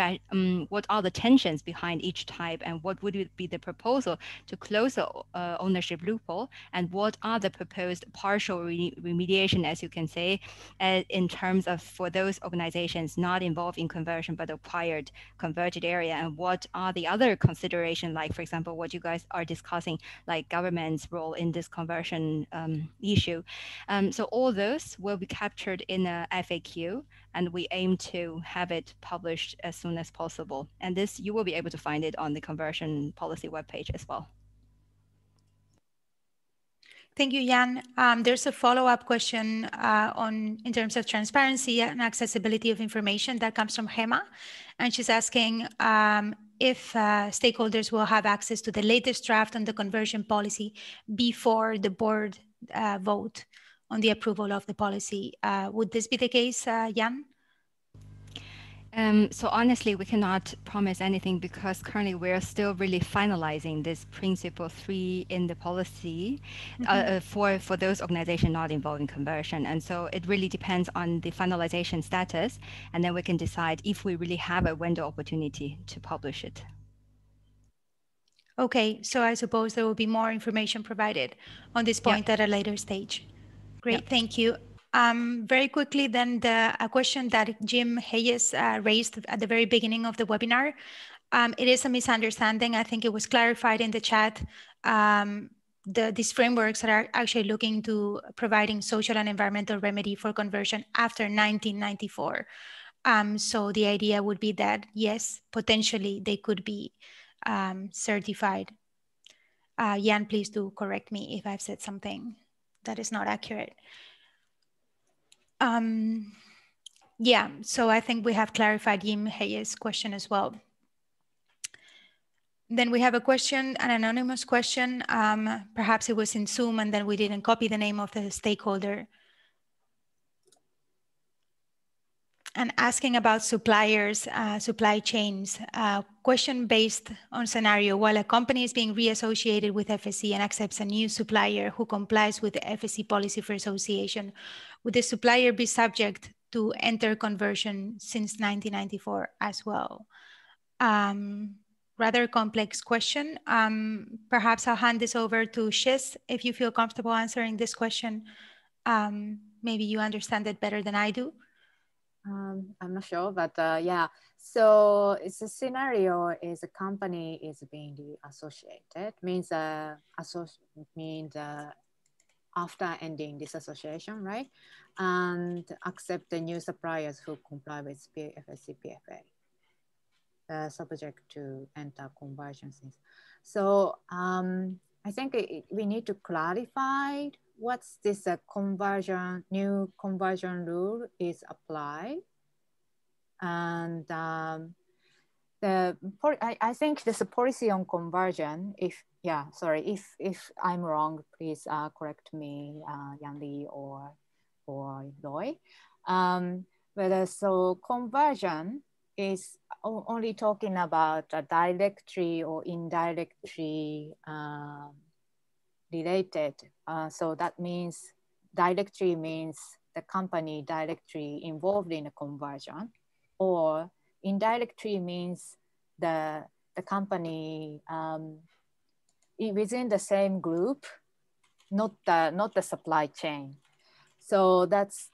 what are the tensions behind each type, and what would be the proposal to close the ownership loophole, and what are the proposed partial remediation, as you can say, in terms of for those organizations not involved in conversion but acquired converted area, and what are the other considerations, like for example what you guys are discussing, like government's role in this conversion issue. So all those will be captured in a FAQ, and we aim to have it published as soon as possible. And this, you will be able to find it on the conversion policy webpage as well. Thank you, Jan. There's a follow-up question in terms of transparency and accessibility of information that comes from Hema. And she's asking if stakeholders will have access to the latest draft on the conversion policy before the board vote on the approval of the policy. Would this be the case, Jan? So honestly, we cannot promise anything because currently we're still really finalizing this principle 3 in the policy for those organizations not involved in conversion. And so it really depends on the finalization status, and then we can decide if we really have a window opportunity to publish it. Okay, so I suppose there will be more information provided on this point at a later stage. Great, thank you. Very quickly, then a question that Jim Hayes raised at the very beginning of the webinar. It is a misunderstanding. I think it was clarified in the chat. These frameworks are actually looking to providing social and environmental remedy for conversion after 1994. So the idea would be that, yes, potentially they could be certified. Jan, please do correct me if I've said something that is not accurate. Yeah, so I think we have clarified Jim Hayes' question as well. Then we have a question, an anonymous question. Perhaps it was in Zoom and then we didn't copy the name of the stakeholder. And asking about suppliers, supply chains. Question based on scenario, while a company is being reassociated with FSC and accepts a new supplier who complies with the FSC policy for association, would the supplier be subject to enter conversion since 1994 as well? Rather complex question. Perhaps I'll hand this over to Shiz if you feel comfortable answering this question. Maybe you understand it better than I do. I'm not sure, but yeah. So it's a scenario is a company is being associated, means after ending this association, right? And accept the new suppliers who comply with FSC PFA, subject to enter conversion. So I think we need to clarify what's this new conversion rule is applied. And I think there's a policy on conversion. If I'm wrong, please correct me, Yanli or Loy. So conversion is only talking about directly or indirectly related. So that means directly means the company directly involved in a conversion, or indirectly means the company within the same group, not the supply chain. So that's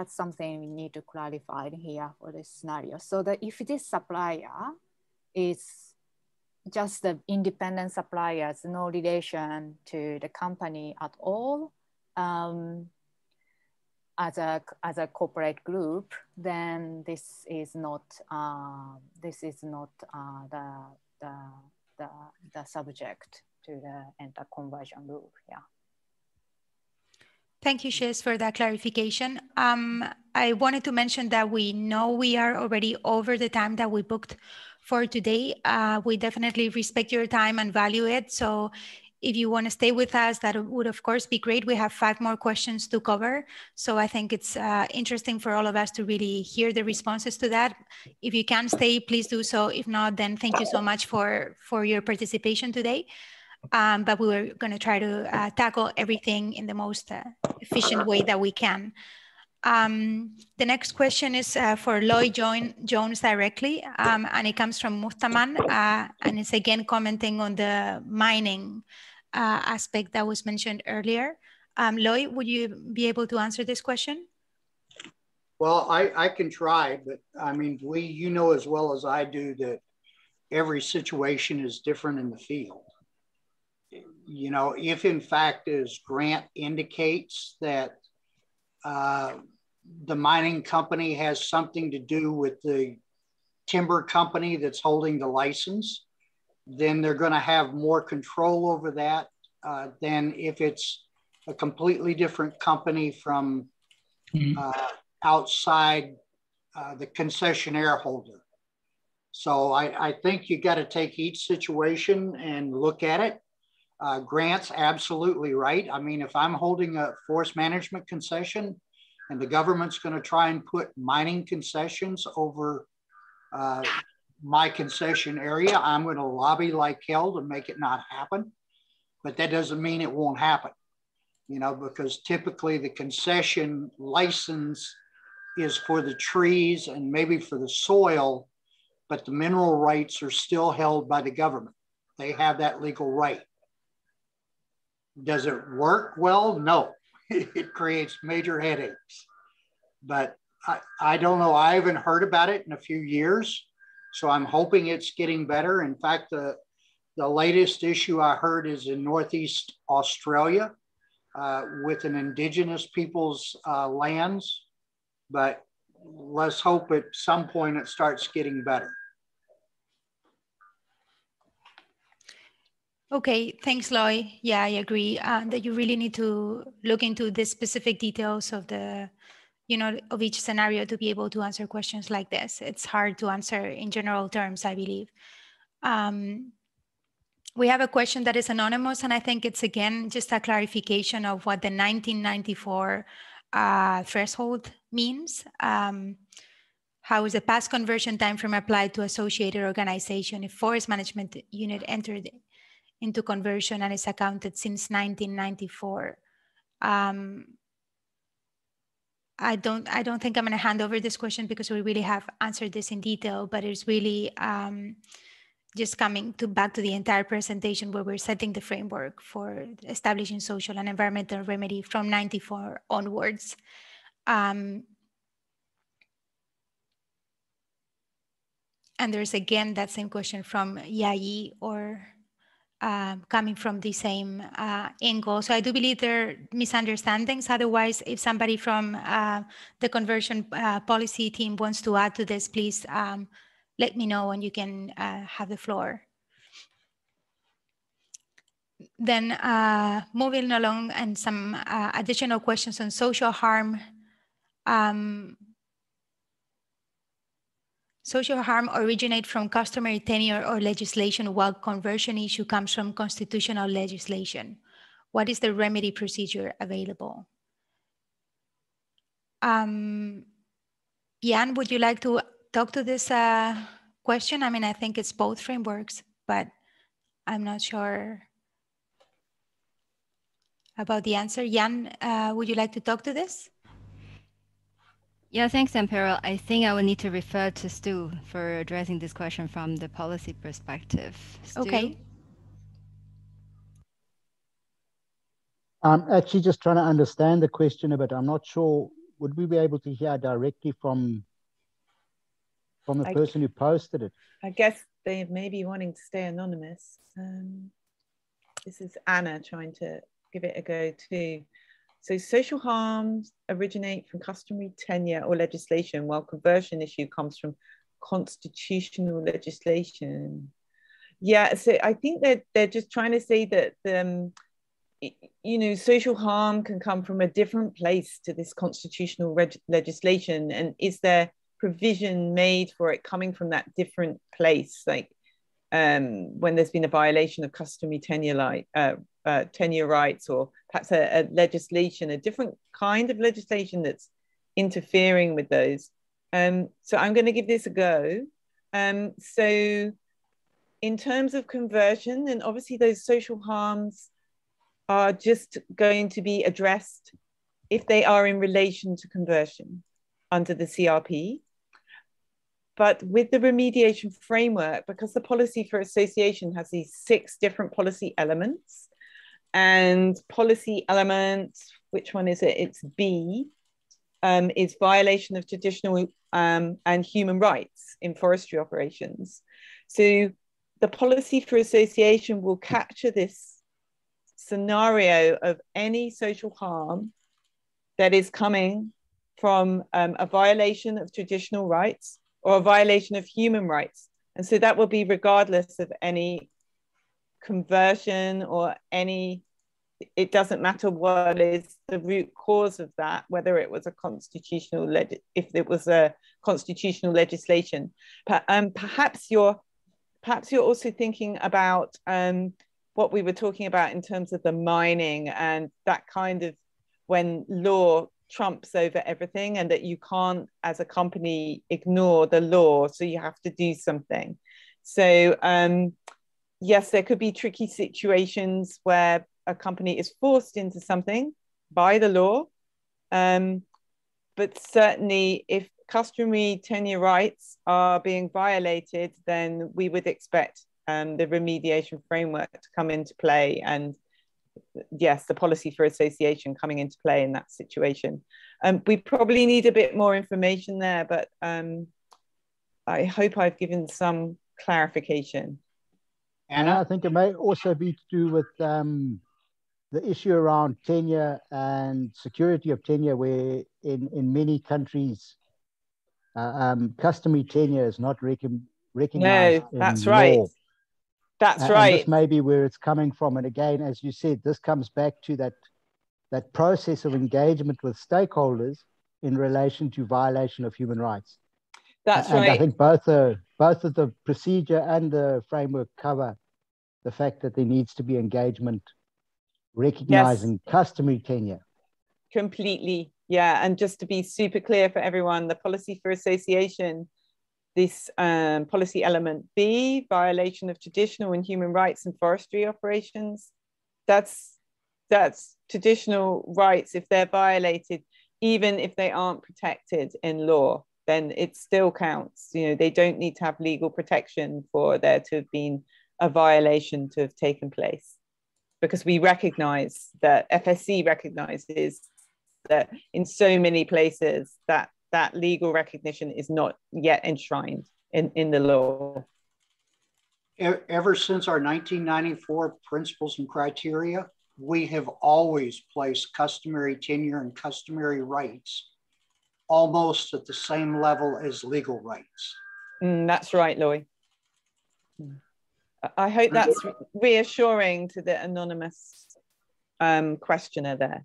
something we need to clarify here for this scenario. So that if this supplier is just the independent suppliers, no relation to the company at all, as a corporate group, then this is not the subject to the enter conversion rule. Yeah. Thank you, Shiz, for that clarification. I wanted to mention that we know we are already over the time that we booked for today. We definitely respect your time and value it. So if you want to stay with us, that would of course be great. We have 5 more questions to cover. So I think it's interesting for all of us to really hear the responses to that. If you can stay, please do so. If not, then thank you so much for your participation today. But we were going to try to tackle everything in the most efficient way that we can. The next question is for Lloyd Jones directly, and it comes from Muhtaman, and it's again commenting on the mining aspect that was mentioned earlier. Lloyd, would you be able to answer this question? Well, I can try, but I mean, you know as well as I do that every situation is different in the field. You know, if in fact, as Grant indicates, that the mining company has something to do with the timber company that's holding the license, then they're going to have more control over that than if it's a completely different company from outside the concessionaire holder. So I think you got to take each situation and look at it. Grant's absolutely right. I mean, if I'm holding a forest management concession and the government's going to try and put mining concessions over my concession area, I'm going to lobby like hell to make it not happen. But that doesn't mean it won't happen, you know, because typically the concession license is for the trees and maybe for the soil, but the mineral rights are still held by the government. They have that legal right. Does it work well? No. it creates major headaches. But I don't know, I haven't heard about it in a few years, so I'm hoping it's getting better. In fact, the latest issue I heard is in Northeast Australia with an indigenous people's lands, but let's hope at some point it starts getting better. Okay, thanks, Loy. Yeah, I agree that you really need to look into the specific details of the, of each scenario to be able to answer questions like this. It's hard to answer in general terms, I believe. We have a question that is anonymous, and I think it's, again, just a clarification of what the 1994 threshold means. How is the past conversion timeframe applied to associated organization if forest management unit entered into conversion and is accounted since 1994? I don't think I'm going to hand over this question because we really have answered this in detail, but it's really just coming back to the entire presentation where we're setting the framework for establishing social and environmental remedy from 94 onwards. And there's, again, that same question from Yayi, or coming from the same angle. So I do believe there are misunderstandings. Otherwise, if somebody from the conversion policy team wants to add to this, please let me know and you can have the floor. Then moving along, and some additional questions on social harm. Social harm originate from customary tenure or legislation, while conversion issue comes from constitutional legislation. What is the remedy procedure available? Jan, would you like to talk to this question? I mean, I think it's both frameworks, but I'm not sure about the answer. Jan, would you like to talk to this? Yeah, thanks, Amparo. I think I will need to refer to Stu for addressing this question from the policy perspective. Stu? Okay. I'm actually just trying to understand the question a bit. I'm not sure, would we be able to hear directly from the person who posted it? I guess they may be wanting to stay anonymous. This is Anna trying to give it a go too. So social harms originate from customary tenure or legislation, while conversion issue comes from constitutional legislation. Yeah, so I think that they're just trying to say that social harm can come from a different place to this constitutional legislation, and is there provision made for it coming from that different place, like when there's been a violation of customary tenure tenure rights, or perhaps a legislation, a different kind of legislation that's interfering with those. So I'm going to give this a go. So in terms of conversion, and obviously those social harms are just going to be addressed if they are in relation to conversion under the CRP. But with the remediation framework, because the policy for association has these 6 different policy elements, and policy element, which one is it? It's B, is violation of traditional and human rights in forestry operations. So the policy for association will capture this scenario of any social harm that is coming from a violation of traditional rights or a violation of human rights. And so that will be regardless of any conversion or any, it doesn't matter what is the root cause of that, whether it was a constitutional, if it was a constitutional legislation. Perhaps you're also thinking about what we were talking about in terms of the mining and that kind of, when law trumps over everything, and that you can't, as a company, ignore the law, so you have to do something. So yes, there could be tricky situations where a company is forced into something by the law, but certainly if customary tenure rights are being violated, then we would expect the remediation framework to come into play and yes, the policy for association coming into play in that situation. We probably need a bit more information there, but I hope I've given some clarification. Anna? I think it may also be to do with the issue around tenure and security of tenure, where in many countries, customary tenure is not recognized that's in right. law. That's right. And this may be where it's coming from. And again, as you said, this comes back to that process of engagement with stakeholders in relation to violation of human rights. That's and right. I think both of the procedure and the framework cover the fact that there needs to be engagement recognizing customary tenure. Completely, yeah. And just to be super clear for everyone, the policy for association, this policy element B, violation of traditional and human rights and forestry operations, that's traditional rights. If they're violated, even if they aren't protected in law, then it still counts. You know, they don't need to have legal protection for there to have been a violation to have taken place, because we recognize that FSC recognizes that in so many places that legal recognition is not yet enshrined in the law. Ever since our 1994 principles and criteria, we have always placed customary tenure and customary rights almost at the same level as legal rights. That's right, Loy. I hope that's reassuring to the anonymous questioner there.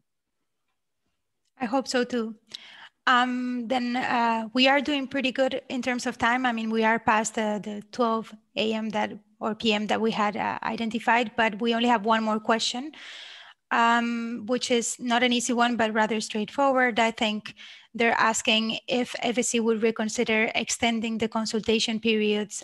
I hope so too. Then we are doing pretty good in terms of time. I mean, we are past the 12 a.m. or p.m. that we had identified, but we only have one more question, which is not an easy one, but rather straightforward. I think they're asking if FSC would reconsider extending the consultation periods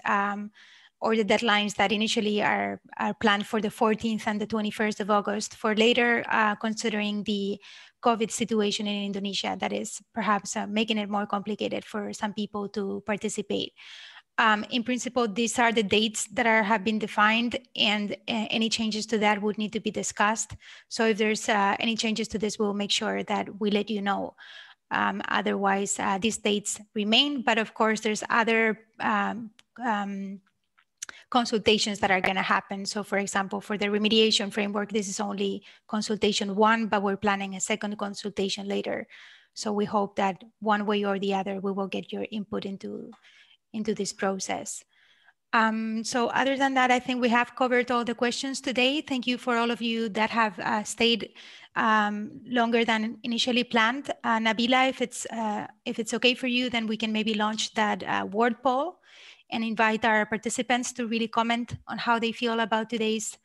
or the deadlines that initially are planned for the 14th and the 21st of August for later, considering the COVID situation in Indonesia that is perhaps making it more complicated for some people to participate. In principle, these are the dates that have been defined, and any changes to that would need to be discussed. So if there's any changes to this, we'll make sure that we let you know. Otherwise, these dates remain, but of course, there's other consultations that are going to happen. So for example, for the remediation framework, this is only consultation 1, but we're planning a second consultation later. So we hope that one way or the other, we will get your input into this process. So other than that, I think we have covered all the questions today. Thank you for all of you that have stayed longer than initially planned. Nabila, if it's okay for you, then we can maybe launch that word poll and invite our participants to really comment on how they feel about today's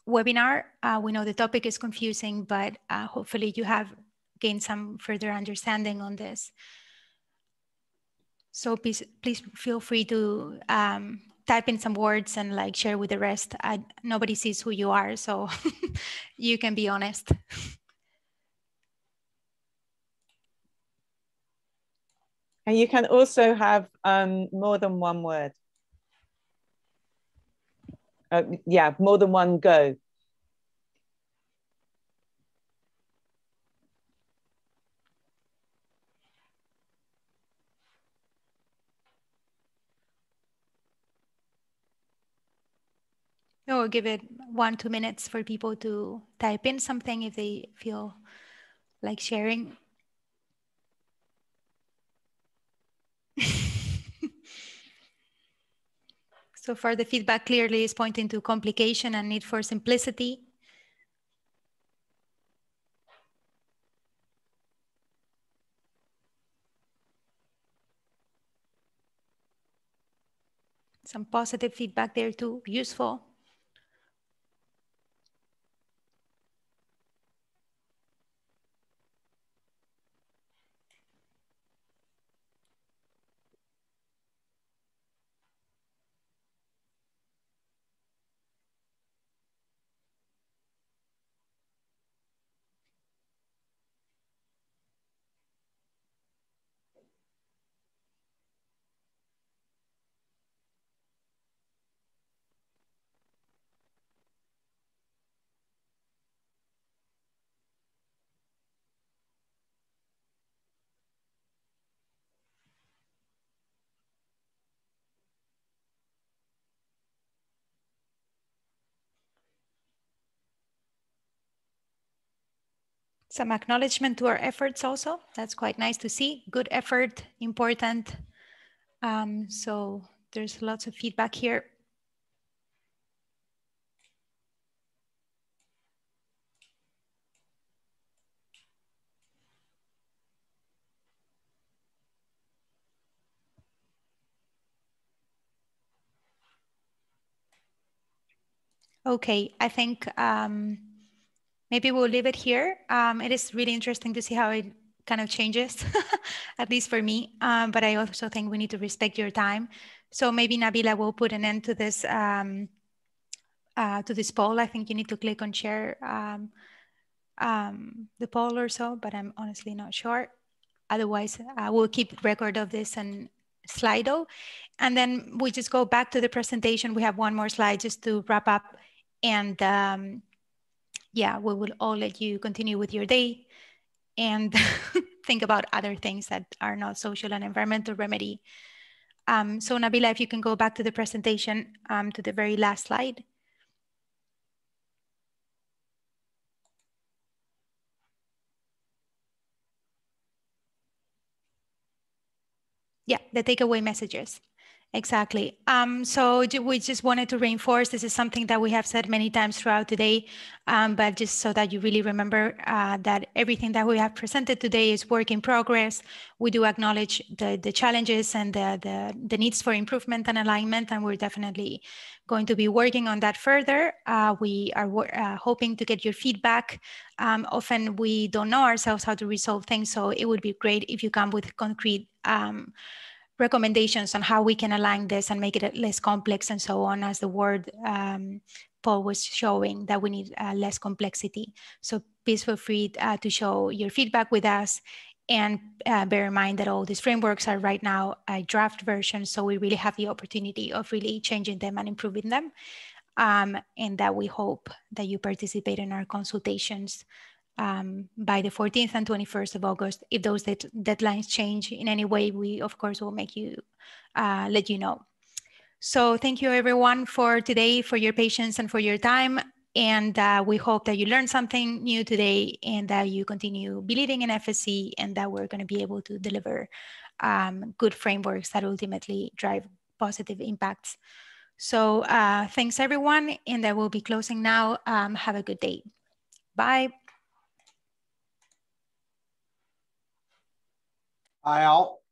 webinar. We know the topic is confusing, but hopefully you have gained some further understanding on this. So please feel free to type in some words and like share with the rest. Nobody sees who you are, so you can be honest. And you can also have more than one word. Yeah, more than one go. Or give it 1-2 minutes for people to type in something if they feel like sharing. So far, the feedback clearly is pointing to complication and need for simplicity. Some positive feedback there too, useful. Some acknowledgement to our efforts also. That's quite nice to see. Good effort, important. So there's lots of feedback here. Okay, I think maybe we'll leave it here. It is really interesting to see how it kind of changes, at least for me. But I also think we need to respect your time. So maybe Nabila will put an end to this poll. I think you need to click on share the poll or so, but I'm honestly not sure. Otherwise, we'll keep record of this and Slido. And then we just go back to the presentation. We have one more slide just to wrap up. And yeah, we will all let you continue with your day and think about other things that are not social and environmental remedy. So Nabila, if you can go back to the presentation, to the very last slide. Yeah, the takeaway messages. Exactly. So we just wanted to reinforce, this is something that we have said many times throughout today, but just so that you really remember that everything that we have presented today is work in progress. We do acknowledge the challenges and the needs for improvement and alignment, and we're definitely going to be working on that further. We are hoping to get your feedback. Often we don't know ourselves how to resolve things, so it would be great if you come with concrete recommendations on how we can align this and make it less complex and so on, as the word Paul was showing, that we need less complexity. So please feel free to show your feedback with us, and bear in mind that all these frameworks are right now a draft version, so we really have the opportunity of really changing them and improving them, and that we hope that you participate in our consultations by the 14th and 21st of August. If those deadlines change in any way, we of course will make you let you know. So thank you everyone for today, for your patience and for your time. And we hope that you learned something new today, and that you continue believing in FSC, and that we're going to be able to deliver good frameworks that ultimately drive positive impacts. So thanks everyone, and I will be closing now. Have a good day. Bye. Hi, all.